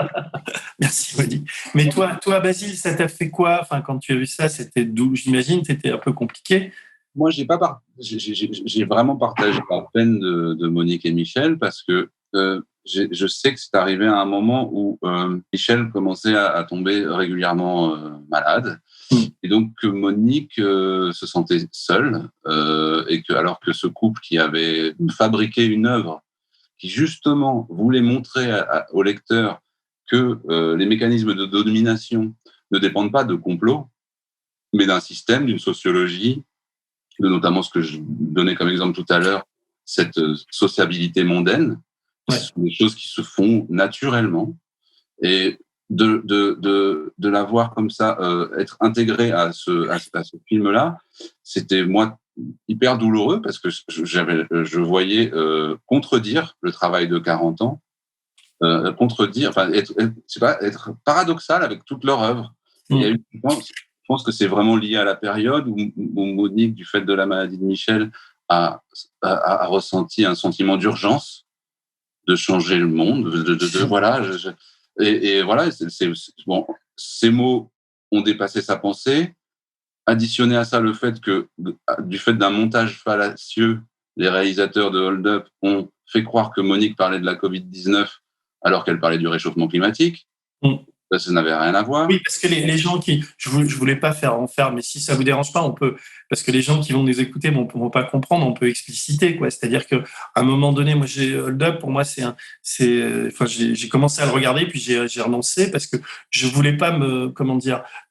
Merci, Monique. Mais toi, Basile, ça t'a fait quoi ? Enfin, quand tu as vu ça, c'était d'où ? J'imagine, c'était un peu compliqué. Moi, j'ai vraiment partagé la peine de Monique et Michel parce que je sais que c'est arrivé à un moment où Michel commençait à tomber régulièrement malade. Et donc, Monique se sentait seule et alors que ce couple qui avait fabriqué une œuvre qui, justement, voulait montrer au lecteur que les mécanismes de domination ne dépendent pas de complots, mais d'un système, d'une sociologie, de notamment ce que je donnais comme exemple tout à l'heure, cette sociabilité mondaine. Ouais. Ce sont des choses qui se font naturellement. Et de la voir comme ça, être intégré à ce film-là, c'était, moi, hyper douloureux parce que je voyais contredire le travail de 40 ans, être paradoxal avec toute leur œuvre. Il y a eu, je pense que c'est vraiment lié à la période où Monique, du fait de la maladie de Michel, a ressenti un sentiment d'urgence de changer le monde, voilà. Et voilà, bon, ces mots ont dépassé sa pensée. Additionné à ça le fait que, du fait d'un montage fallacieux, les réalisateurs de Hold Up ont fait croire que Monique parlait de la Covid-19 alors qu'elle parlait du réchauffement climatique. Ça n'avait rien à voir. Oui, parce que les gens qui... Je voulais pas en faire, mais si ça vous dérange pas, on peut... Parce que les gens qui vont nous écouter ne vont pas comprendre, on peut expliciter, quoi. C'est-à-dire qu'à un moment donné, moi, Hold Up, pour moi, j'ai commencé à le regarder, puis j'ai renoncé parce que je voulais pas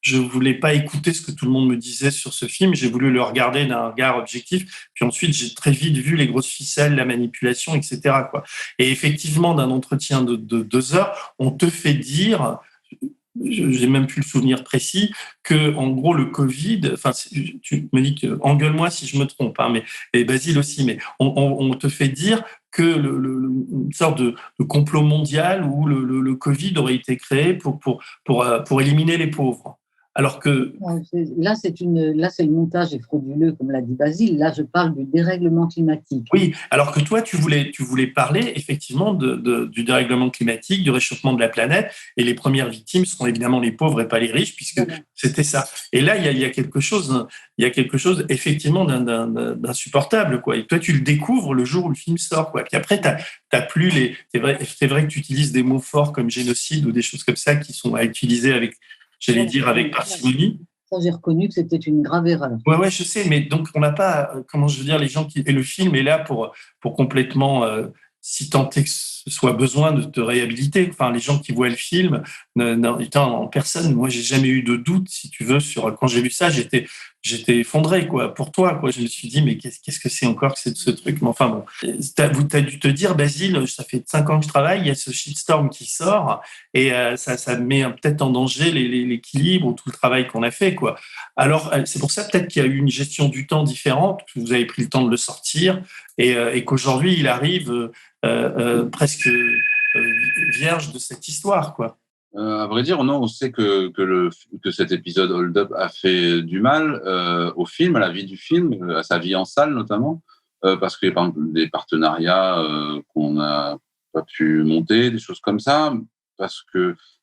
je voulais pas écouter ce que tout le monde me disait sur ce film. J'ai voulu le regarder d'un regard objectif. Puis ensuite, j'ai très vite vu les grosses ficelles, la manipulation, etc., quoi. Et effectivement, d'un entretien de 2 heures, on te fait dire... J'ai même plus le souvenir précis que, en gros, le Covid. Enfin, tu me dis que engueule-moi si je me trompe, hein, et Basile aussi. Mais on te fait dire que une sorte de complot mondial où le Covid aurait été créé pour éliminer les pauvres. Alors que Là, c'est le montage est frauduleux, comme l'a dit Basile. Là, je parle du dérèglement climatique. oui, alors que toi, tu voulais parler effectivement du dérèglement climatique, du réchauffement de la planète, et les premières victimes seront évidemment les pauvres et pas les riches, puisque c'était ça. Et là, il y a quelque chose effectivement d'insupportable, quoi. Et toi, tu le découvres le jour où le film sort, quoi. Puis après, t'as plus c'est vrai que tu utilises des mots forts comme génocide ou des choses comme ça qui sont à utiliser avec parcimonie. Ça, j'ai reconnu que c'était une grave erreur. Ouais, je sais, mais donc on n'a pas, comment je veux dire, les gens qui... Et le film est là pour complètement, si tant est que ce soit besoin de te réhabiliter. Enfin, les gens qui voient le film, en personne, moi, j'ai jamais eu de doute, si tu veux, sur... Quand j'ai vu ça, j'étais effondré, quoi, pour toi, quoi. Je me suis dit, mais qu'est-ce que c'est encore que ce truc? Mais enfin, bon, t'as dû te dire, Basile, ça fait 5 ans que je travaille, il y a ce shitstorm qui sort, et ça met peut-être en danger l'équilibre ou tout le travail qu'on a fait, quoi. Alors, c'est pour ça peut-être qu'il y a eu une gestion du temps différente, que vous avez pris le temps de le sortir, et qu'aujourd'hui, il arrive presque vierge de cette histoire, quoi. À vrai dire, non, on sait que cet épisode Hold Up a fait du mal au film, à la vie du film, à sa vie en salle notamment, parce qu'il y a par exemple des partenariats qu'on n'a pas pu monter, des choses comme ça,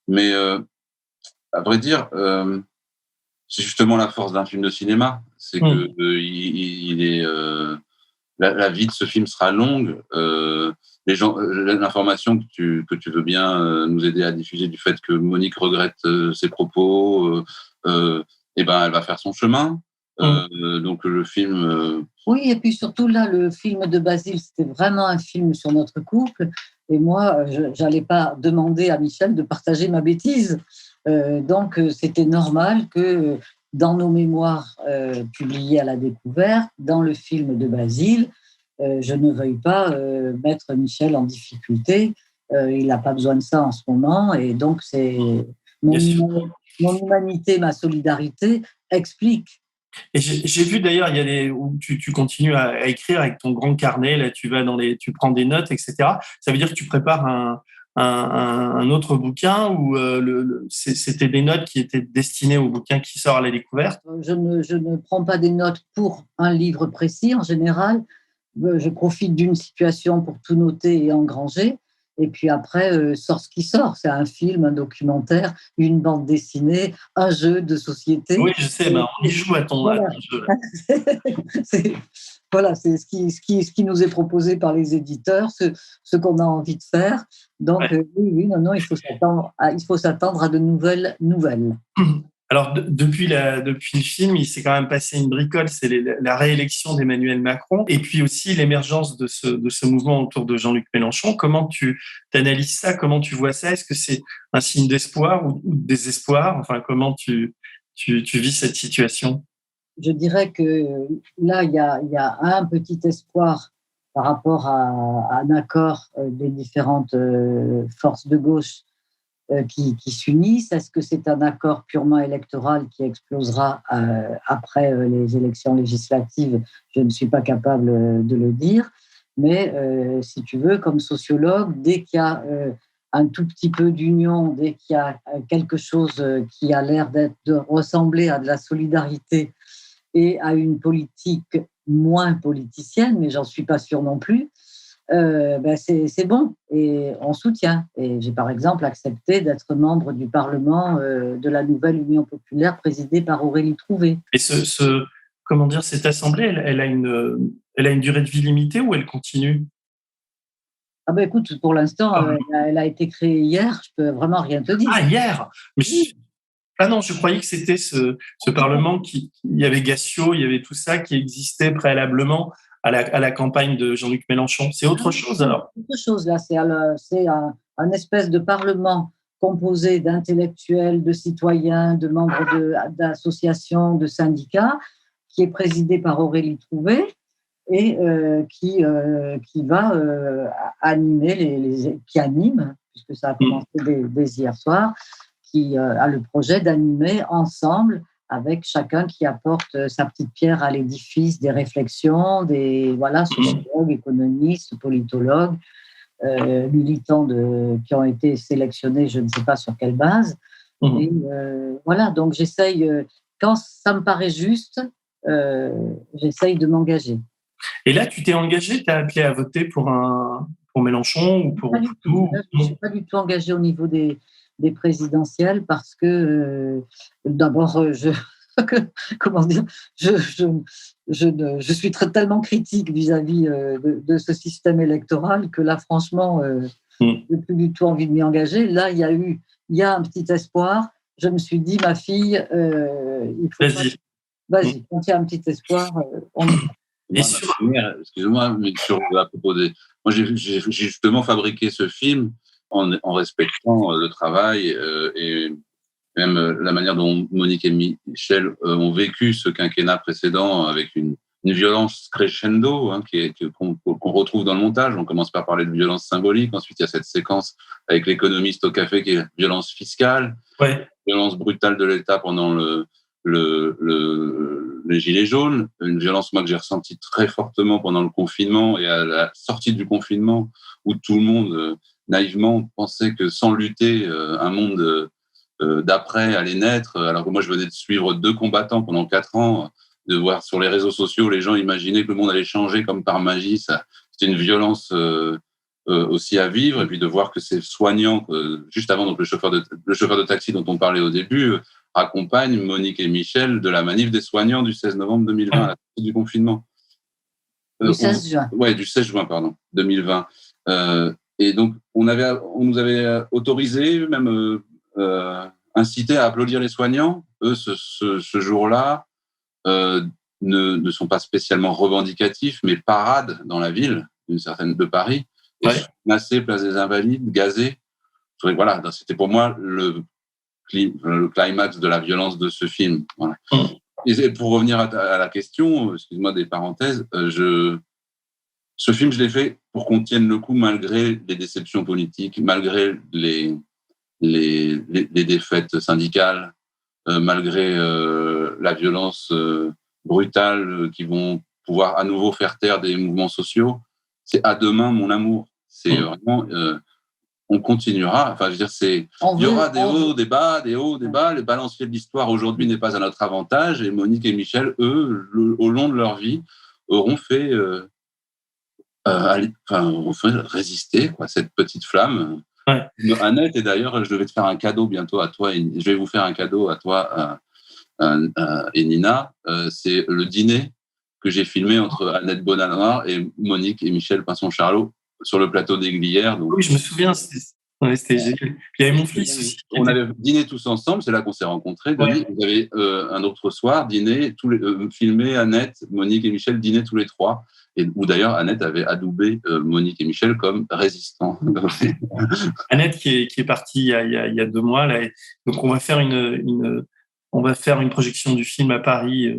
mais à vrai dire, c'est justement la force d'un film de cinéma, c'est que la vie de ce film sera longue. Les gens, l'information que tu veux bien nous aider à diffuser du fait que Monique regrette ses propos, et ben elle va faire son chemin. Donc le film. Oui, et puis surtout là, le film de Basile, c'était vraiment un film sur notre couple. Et moi, j'allais pas demander à Michel de partager ma bêtise. Donc c'était normal que dans nos mémoires publiées à la découverte, dans le film de Basile, je ne veuille pas mettre Michel en difficulté. Il n'a pas besoin de ça en ce moment. Et donc, c'est mon humanité, ma solidarité explique. Et j'ai vu d'ailleurs, il y a où tu continues à écrire avec ton grand carnet, là, tu prends des notes, etc. Ça veut dire que tu prépares un autre bouquin ou c'était des notes qui étaient destinées au bouquin qui sort à la découverte? Je ne prends pas des notes pour un livre précis en général. Je profite d'une situation pour tout noter et engranger. Et puis après, sort ce qui sort. C'est un film, un documentaire, une bande dessinée, un jeu de société. Oui, je sais, on y joue à ton jeu. Voilà, c'est ce qui nous est proposé par les éditeurs, ce qu'on a envie de faire. Donc, oui, non, il faut s'attendre à de nouvelles nouvelles. Alors, depuis le film, il s'est quand même passé une bricole, c'est la réélection d'Emmanuel Macron, et puis aussi l'émergence de ce mouvement autour de Jean-Luc Mélenchon. Comment tu analyses ça? Comment tu vois ça? Est-ce que c'est un signe d'espoir ou de désespoir? Enfin, comment tu vis cette situation? Je dirais que là, il y a un petit espoir par rapport à un accord des différentes forces de gauche qui s'unissent. Est-ce que c'est un accord purement électoral qui explosera après les élections législatives? Je ne suis pas capable de le dire. Mais si tu veux, comme sociologue, dès qu'il y a un tout petit peu d'union, dès qu'il y a quelque chose qui a l'air de ressembler à de la solidarité et à une politique moins politicienne, mais j'en suis pas sûre non plus, c'est bon et on soutient. Et j'ai par exemple accepté d'être membre du Parlement de la nouvelle Union populaire présidée par Aurélie Trouvé. Et comment dire, cette assemblée, elle a une durée de vie limitée ou elle continue? Ah ben écoute, pour l'instant, elle a été créée hier, je peux vraiment rien te dire. Ah, hier? Mais ah non, je croyais que c'était ce Parlement il y avait Gassio, il y avait tout ça qui existait préalablement à la campagne de Jean-Luc Mélenchon. C'est autre chose alors? Autre chose, là, c'est un espèce de Parlement composé d'intellectuels, de citoyens, de membres d'associations, de syndicats, qui est présidé par Aurélie Trouvé et qui va animer, qui anime, puisque ça a commencé dès hier soir, qui a le projet d'animer ensemble avec chacun qui apporte sa petite pierre à l'édifice des réflexions, sociologues, économistes, politologues, militants qui ont été sélectionnés, je ne sais pas sur quelle base. Et voilà, donc j'essaye, quand ça me paraît juste, j'essaye de m'engager. Et là, tu t'es engagé, tu as appelé à voter pour Mélenchon ou pour Poutou? Je ne suis pas du tout engagée au niveau des présidentielles parce que, d'abord, comment dire, je suis tellement critique vis-à-vis de ce système électoral que là, franchement, je n'ai plus du tout envie de m'y engager. Là, il y a un petit espoir. Je me suis dit, ma fille, il faut vas-y, quand il y a un petit espoir, on Excusez-moi, mais à propos des... Moi, j'ai justement fabriqué ce film en respectant le travail et même la manière dont Monique et Michel ont vécu ce quinquennat précédent avec une violence crescendo qu'on retrouve dans le montage. On commence par parler de violence symbolique, ensuite il y a cette séquence avec l'économiste au café qui est violence fiscale, violence brutale de l'État pendant les gilets jaunes, une violence moi que j'ai ressentie très fortement pendant le confinement et à la sortie du confinement où tout le monde naïvement pensait que sans lutter un monde d'après allait naître, alors que moi je venais de suivre 2 combattants pendant 4 ans, de voir sur les réseaux sociaux les gens imaginer que le monde allait changer comme par magie, c'était une violence aussi à vivre, et puis de voir que ces soignants, juste avant, donc le chauffeur de taxi dont on parlait au début, accompagne Monique et Michel de la manif des soignants du 16 novembre 2020, à la sortie du confinement. Du 16 juin. Oui, du 16 juin, 2020. Et donc, on nous avait autorisé, même incité à applaudir les soignants. Eux, ce jour-là, ne sont pas spécialement revendicatifs, mais parades dans la ville de Paris, et massés, place des Invalides, gazés. Voilà, c'était pour moi le climax de la violence de ce film. Voilà. Et pour revenir à la question, excuse-moi des parenthèses, ce film, je l'ai fait pour qu'on tienne le coup malgré les déceptions politiques, malgré les défaites syndicales, malgré la violence brutale qui vont pouvoir à nouveau faire taire des mouvements sociaux. C'est à demain, mon amour. C'est vraiment... on continuera. Enfin, je veux dire, il y aura des hauts, des bas, des hauts, des bas. Le balancier de l'histoire aujourd'hui n'est pas à notre avantage. Et Monique et Michel, eux, au long de leur vie, auront fait résister cette petite flamme. Annette, et d'ailleurs, je vais te faire un cadeau bientôt à toi. Je vais vous faire un cadeau à toi et Nina. C'est le dîner que j'ai filmé entre Annette Bonanoir et Monique et Michel Pinson-Charlot sur le plateau des Glières. Donc, oui, je me souviens, c'était génial. Il y avait mon fils aussi. On avait dîné tous ensemble, c'est là qu'on s'est rencontrés. Vous avez un autre soir dîné, filmé Annette, Monique et Michel dîner tous les 3. Où d'ailleurs Annette avait adoubé Monique et Michel comme résistants. Annette qui est partie il y a 2 mois. Là, donc on va faire une projection du film à Paris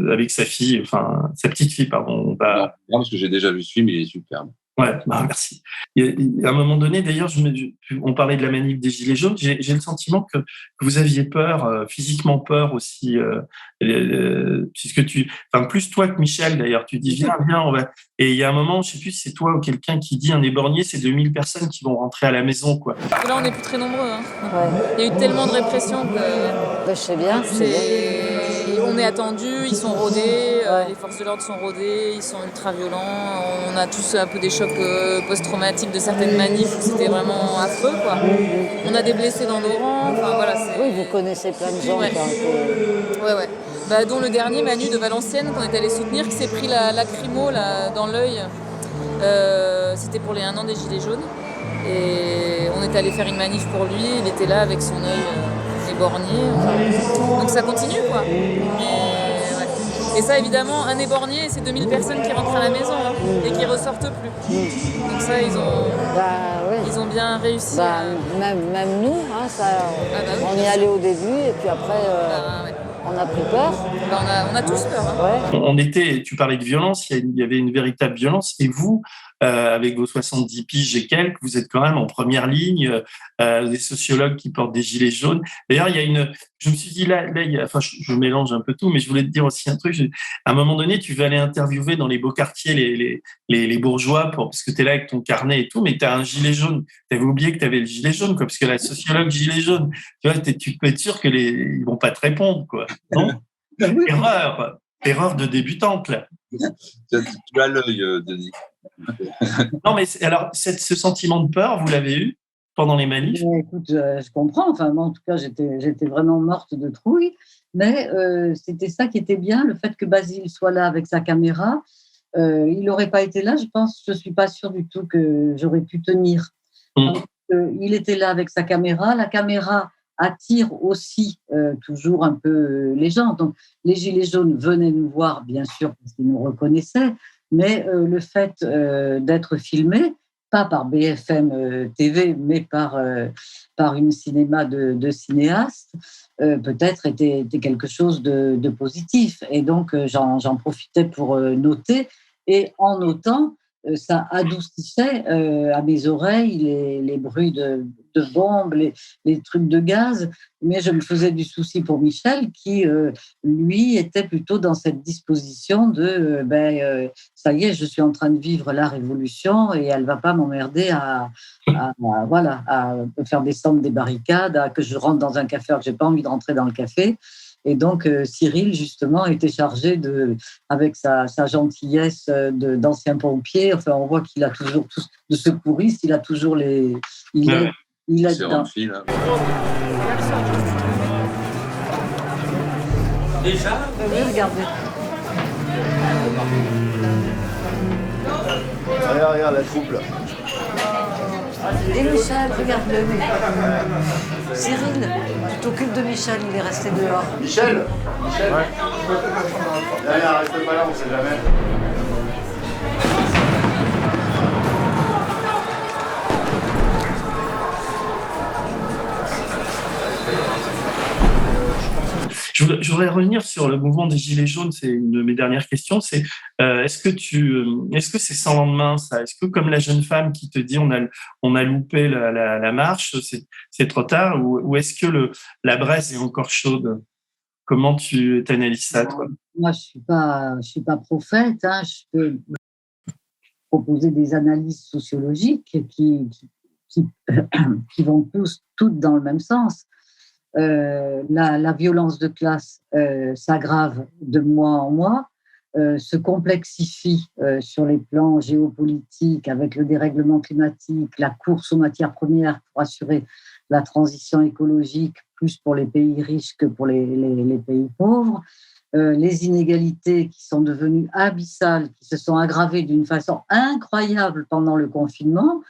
avec sa fille, enfin sa petite fille, pardon. Non, parce que j'ai déjà vu ce film, il est superbe. Ouais, merci. À un moment donné, d'ailleurs, on parlait de la manif des Gilets jaunes. J'ai le sentiment que vous aviez peur, physiquement peur aussi, puisque plus toi que Michel, d'ailleurs, tu dis viens, on va. Et il y a un moment, je ne sais plus si c'est toi ou quelqu'un qui dit un éborgné, c'est 2000 personnes qui vont rentrer à la maison, quoi. Là, on n'est plus très nombreux. Hein. Il y a eu tellement de répression que. Je sais bien. On est attendus, ils sont rodés, les forces de l'ordre sont rodées, ils sont ultra violents. On a tous un peu des chocs post-traumatiques de certaines manifs où c'était vraiment affreux, quoi. On a des blessés dans nos rangs. Enfin, voilà, oui, vous connaissez plein de gens. Ouais. Dont le dernier, Manu de Valenciennes, qu'on est allé soutenir, qui s'est pris la lacrymo dans l'œil. C'était pour les 1 an des Gilets jaunes. Et on est allé faire une manif pour lui. Il était là avec son œil éborgné. Donc ça continue, quoi. Et ça, évidemment, un éborgné, c'est 2000 personnes qui rentrent à la maison et qui ressortent plus. Donc ça, ils ont bien réussi. Même nous, on y est allé au début et puis après, on a pris peur. On a tous peur. Tu parlais de violence, il y avait une véritable violence. Et vous, avec vos 70 piges et quelques, vous êtes quand même en première ligne, des sociologues qui portent des gilets jaunes. D'ailleurs, je me suis dit je mélange un peu tout, mais je voulais te dire aussi un truc. À un moment donné, tu vas aller interviewer dans les beaux quartiers les bourgeois parce que tu es là avec ton carnet et tout, mais tu as un gilet jaune. Tu avais oublié que tu avais le gilet jaune, quoi, parce que la sociologue gilet jaune, tu vois, tu peux être sûr ils vont pas te répondre, quoi. Non? Erreur de débutante, là. Tu as l'œil, Denis. Non, mais alors, ce sentiment de peur, vous l'avez eu pendant les manifs? Écoute, je comprends. Enfin, moi, en tout cas, j'étais vraiment morte de trouille. Mais c'était ça qui était bien, le fait que Basile soit là avec sa caméra. Il n'aurait pas été là, je suis pas sûre du tout que j'aurais pu tenir. Il était là avec sa caméra. La caméra attire aussi toujours un peu les gens. Donc, les Gilets jaunes venaient nous voir, bien sûr, parce qu'ils nous reconnaissaient, mais le fait d'être filmé, pas par BFM TV, mais par une cinéma de cinéastes, peut-être était quelque chose de positif. Et donc, j'en profitais pour noter. Et en notant, ça adoucissait à mes oreilles les bruits de bombes, les trucs de gaz. Mais je me faisais du souci pour Michel, qui, lui, était plutôt dans cette disposition de ça y est, je suis en train de vivre la révolution et elle ne va pas m'emmerder à faire descendre des barricades, à que je rentre dans un café alors que je n'ai pas envie de rentrer dans le café. Et donc, Cyril, justement, était chargé avec sa gentillesse d'ancien pompier. Enfin, on voit qu'il a toujours, de secouriste, il a toujours les... Il a C'est rempli, là. Déjà? Oui, regardez. Regarde la troupe, là. Et Michel, regarde-le. Cyril, tu t'occupes de Michel, il est resté dehors. Michel. Ouais. Derrière, reste pas là, on sait jamais. Je voudrais revenir sur le mouvement des Gilets jaunes. C'est une de mes dernières questions. C'est est-ce que c'est sans lendemain, ça? Est-ce que, comme la jeune femme qui te dit on a loupé la marche, c'est trop tard, ou est-ce que la braise est encore chaude? Comment tu analyses ça, toi? Moi, je suis pas prophète. Hein. Je peux proposer des analyses sociologiques qui vont toutes dans le même sens. La violence de classe s'aggrave de mois en mois, se complexifie sur les plans géopolitiques avec le dérèglement climatique, la course aux matières premières pour assurer la transition écologique, plus pour les pays riches que pour les pays pauvres, les inégalités qui sont devenues abyssales, qui se sont aggravées d'une façon incroyable pendant le confinement,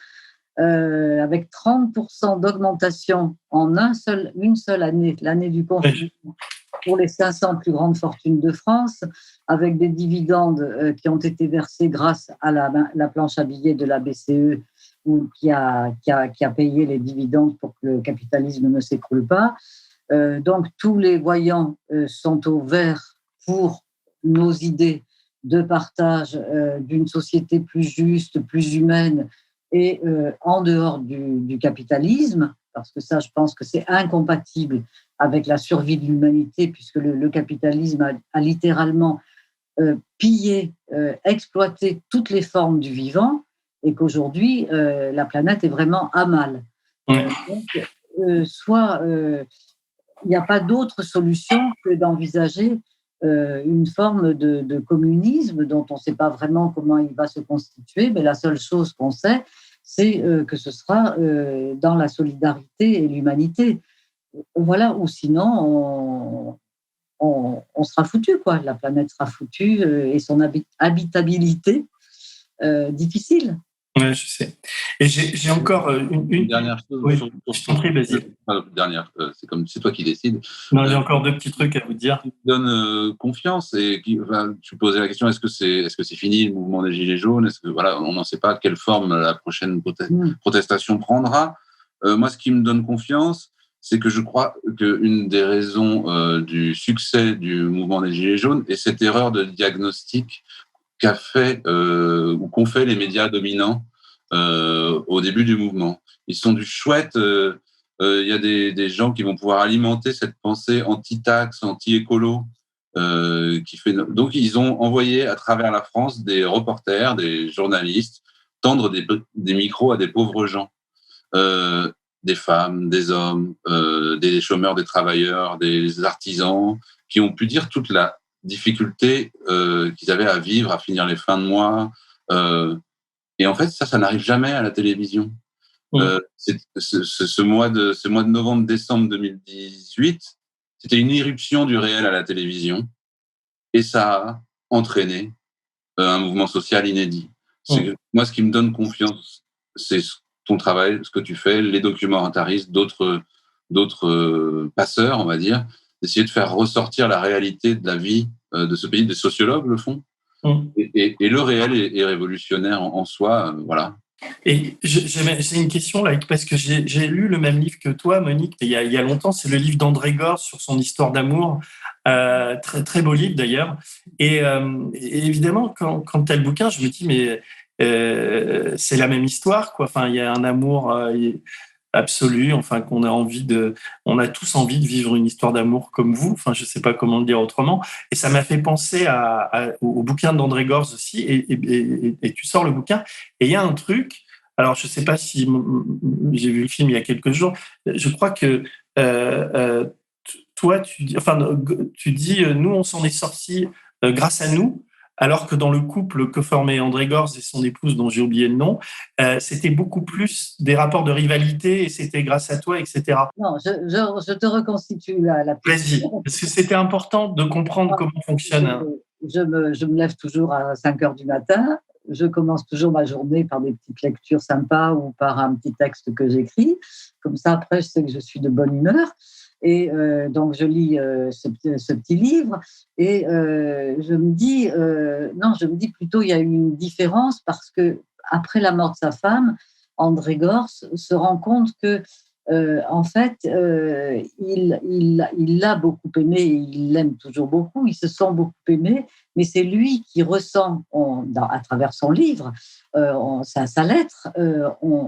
avec 30% d'augmentation en une seule année, l'année du confinement, pour les 500 plus grandes fortunes de France, avec des dividendes qui ont été versés grâce à la planche à billets de la BCE, qui a payé les dividendes pour que le capitalisme ne s'écroule pas. Donc, tous les voyants sont au vert pour nos idées de partage d'une société plus juste, plus humaine, et en dehors du capitalisme, parce que ça, je pense que c'est incompatible avec la survie de l'humanité, puisque le capitalisme a littéralement pillé, exploité toutes les formes du vivant, et qu'aujourd'hui, la planète est vraiment à mal. Donc, soit il n'y a pas d'autre solution que d'envisager une forme de communisme dont on ne sait pas vraiment comment il va se constituer, mais la seule chose qu'on sait, c'est que ce sera dans la solidarité et l'humanité. Voilà, ou sinon, on sera foutu, quoi. La planète sera foutue et son habitabilité difficile. Oui, je sais. Et j'ai encore une dernière chose. Oui, je t'en prie, vas-y. Dernière, c'est toi qui décides. Non, j'ai encore deux petits trucs à vous dire. Qui donne confiance et tu posais la question, est-ce que c'est fini le mouvement des Gilets jaunes? Est-ce que on n'en sait pas quelle forme la prochaine protestation prendra. Moi, ce qui me donne confiance, c'est que je crois qu'une des raisons du succès du mouvement des Gilets jaunes est cette erreur de diagnostic qu'a fait ou qu'ont fait les médias dominants au début du mouvement. Ils sont du chouette. Il y a des gens qui vont pouvoir alimenter cette pensée anti-taxe, anti-écolo. Donc, ils ont envoyé à travers la France des reporters, des journalistes, tendre des micros à des pauvres gens. Des femmes, des hommes, des chômeurs, des travailleurs, des artisans, qui ont pu dire toute la difficulté qu'ils avaient à vivre, à finir les fins de mois. Et en fait, ça n'arrive jamais à la télévision. Ce mois de novembre-décembre 2018, c'était une irruption du réel à la télévision, et ça a entraîné un mouvement social inédit. Moi, ce qui me donne confiance, c'est ton travail, ce que tu fais, les documentaristes, d'autres passeurs, on va dire, d'essayer de faire ressortir la réalité de la vie de ce pays. Des sociologues le font. Et le réel est révolutionnaire en soi, voilà. Et j'ai une question là, parce que j'ai lu le même livre que toi, Monique, il y a longtemps. C'est le livre d'André Gorz sur son histoire d'amour. Très, très beau livre d'ailleurs. Et évidemment, quand tu as le bouquin, je me dis, mais c'est la même histoire, quoi. Enfin, il y a un amour absolu, enfin, on a tous envie de vivre une histoire d'amour comme vous. Enfin, je sais pas comment le dire autrement. Et ça m'a fait penser au bouquin d'André Gorz aussi. Et tu sors le bouquin. Et il y a un truc. Alors, je sais pas si j'ai vu le film il y a quelques jours. Je crois que toi, tu dis, nous, on s'en est sortis grâce à nous. Alors que dans le couple que formaient André Gorz et son épouse, dont j'ai oublié le nom, c'était beaucoup plus des rapports de rivalité et c'était grâce à toi, etc. Non, je te reconstitue la Vas-y, parce que c'était important de comprendre comment fonctionne. Je me lève toujours à 5 heures du matin. Je commence toujours ma journée par des petites lectures sympas ou par un petit texte que j'écris. Comme ça, après, je sais que je suis de bonne humeur. Et donc, je lis ce petit livre et je me dis plutôt il y a eu une différence parce que après la mort de sa femme, André Gorz se rend compte que en fait, il l'a beaucoup aimé et il l'aime toujours beaucoup. Ils se sont beaucoup aimés, mais c'est lui qui ressent, à travers son livre, sa lettre,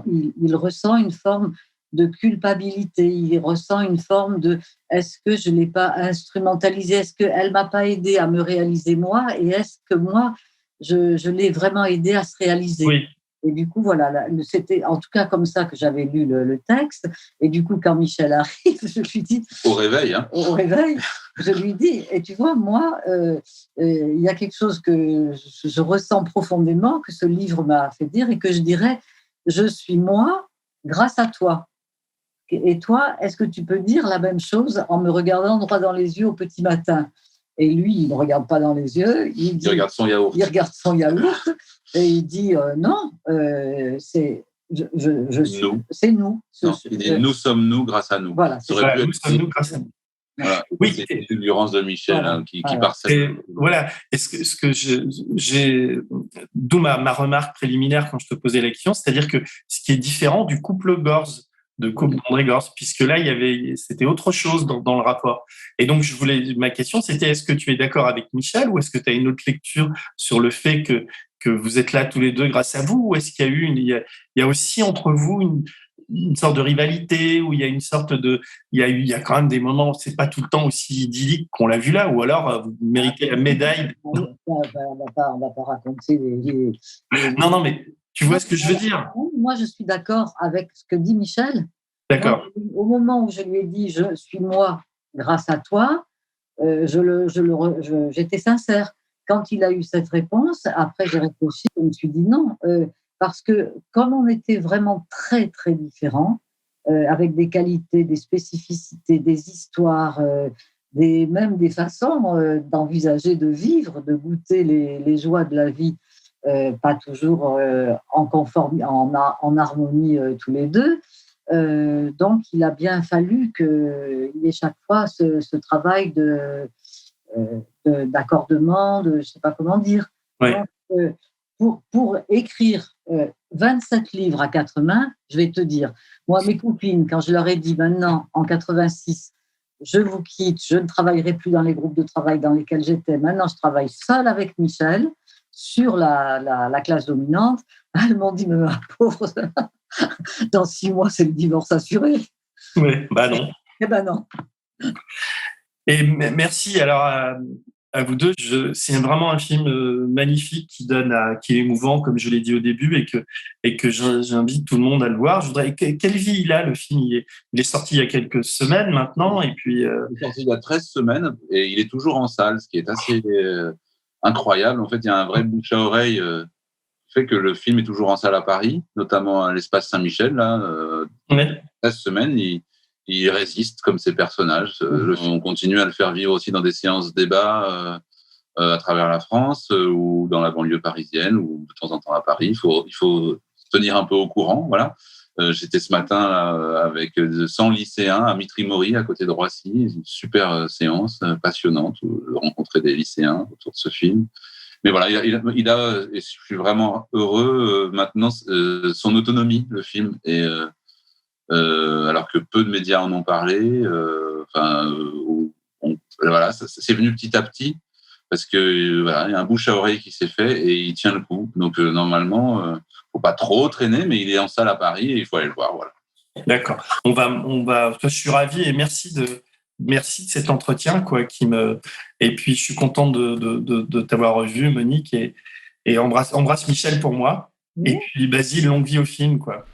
il ressent une forme de culpabilité, il ressent une forme de est-ce que je ne l'ai pas instrumentalisé, est-ce qu'elle ne m'a pas aidé à me réaliser moi, et est-ce que moi, je l'ai vraiment aidé à se réaliser. Oui. Et du coup, voilà, c'était en tout cas comme ça que j'avais lu le texte. Et du coup, quand Michel arrive, je lui dis… Au réveil, je lui dis, et tu vois, moi, il y a quelque chose que je ressens profondément, que ce livre m'a fait dire, et que je dirais, je suis moi grâce à toi. Et toi, est-ce que tu peux dire la même chose en me regardant droit dans les yeux au petit matin ? Et lui, il ne me regarde pas dans les yeux. Il regarde son yaourt. Il regarde son yaourt et il dit non, c'est nous. C'est nous. Non, il dit nous sommes nous grâce à nous. Voilà. Nous sommes nous grâce à nous. Voilà. Oui. C'est une fulgurance de Michel voilà. Qui parcelle. Voilà. Et ce que j'ai, d'où ma remarque préliminaire quand je te posais la question, c'est-à-dire que ce qui est différent du couple Gorz, de couple d'André Gorz, puisque là, c'était autre chose dans le rapport. Et donc, ma question, c'était, est-ce que tu es d'accord avec Michel ou est-ce que tu as une autre lecture sur le fait que vous êtes là tous les deux grâce à vous, ou est-ce qu'il y a il y a aussi entre vous une sorte de rivalité, où il y a une sorte de, il y a quand même des moments où c'est pas tout le temps aussi idyllique qu'on l'a vu là, ou alors vous méritez la médaille. On va pas raconter les… Non, mais tu vois ce que je veux dire. Moi, je suis d'accord avec ce que dit Michel. D'accord. Moi, au moment où je lui ai dit « je suis moi grâce à toi », j'étais sincère. Quand il a eu cette réponse, après j'ai réfléchi, je me suis dit non, parce que comme on était vraiment très, très différents, avec des qualités, des spécificités, des histoires, même des façons d'envisager, de vivre, de goûter les joies de la vie, pas toujours en harmonie tous les deux. Donc, il a bien fallu qu'il y ait chaque fois ce travail d'accordement, je ne sais pas comment dire. Ouais. Donc, pour écrire 27 livres à 4 mains, je vais te dire, moi, mes copines, quand je leur ai dit maintenant, en 86, je vous quitte, je ne travaillerai plus dans les groupes de travail dans lesquels j'étais, maintenant je travaille seule avec Michel, sur la classe dominante, elles m'ont dit, mais ma pauvre, dans 6 mois, c'est le divorce assuré. Oui, bah non. Eh ben non. Et merci alors à vous deux. C'est vraiment un film magnifique qui est émouvant, comme je l'ai dit au début, et que j'invite tout le monde à le voir. Quelle vie il a, le film? Il est sorti il y a quelques semaines maintenant, et puis... Il est sorti il y a 13 semaines, et il est toujours en salle, ce qui est assez incroyable. En fait, il y a un vrai bouche à oreille qui fait que le film est toujours en salle à Paris, notamment à l'Espace Saint-Michel. Là, 13 semaines, il résiste comme ses personnages. On continue à le faire vivre aussi dans des séances débat à travers la France ou dans la banlieue parisienne ou de temps en temps à Paris. Il faut se tenir un peu au courant. Voilà. J'étais ce matin là, avec 100 lycéens à Mitry-Mory, à côté de Roissy. Une super séance passionnante où rencontrer des lycéens autour de ce film. Mais voilà, il a et je suis vraiment heureux maintenant, son autonomie, le film. Et alors que peu de médias en ont parlé. Voilà, c'est venu petit à petit parce que voilà, il y a un bouche à oreille qui s'est fait et il tient le coup. Donc normalement, faut pas trop traîner, mais il est en salle à Paris et il faut aller le voir. Voilà. D'accord. On va. Je suis ravi et merci de cet entretien, quoi, et puis je suis content de t'avoir revu, Monique, et embrasse Michel pour moi. Et puis Basile, longue vie au film, quoi.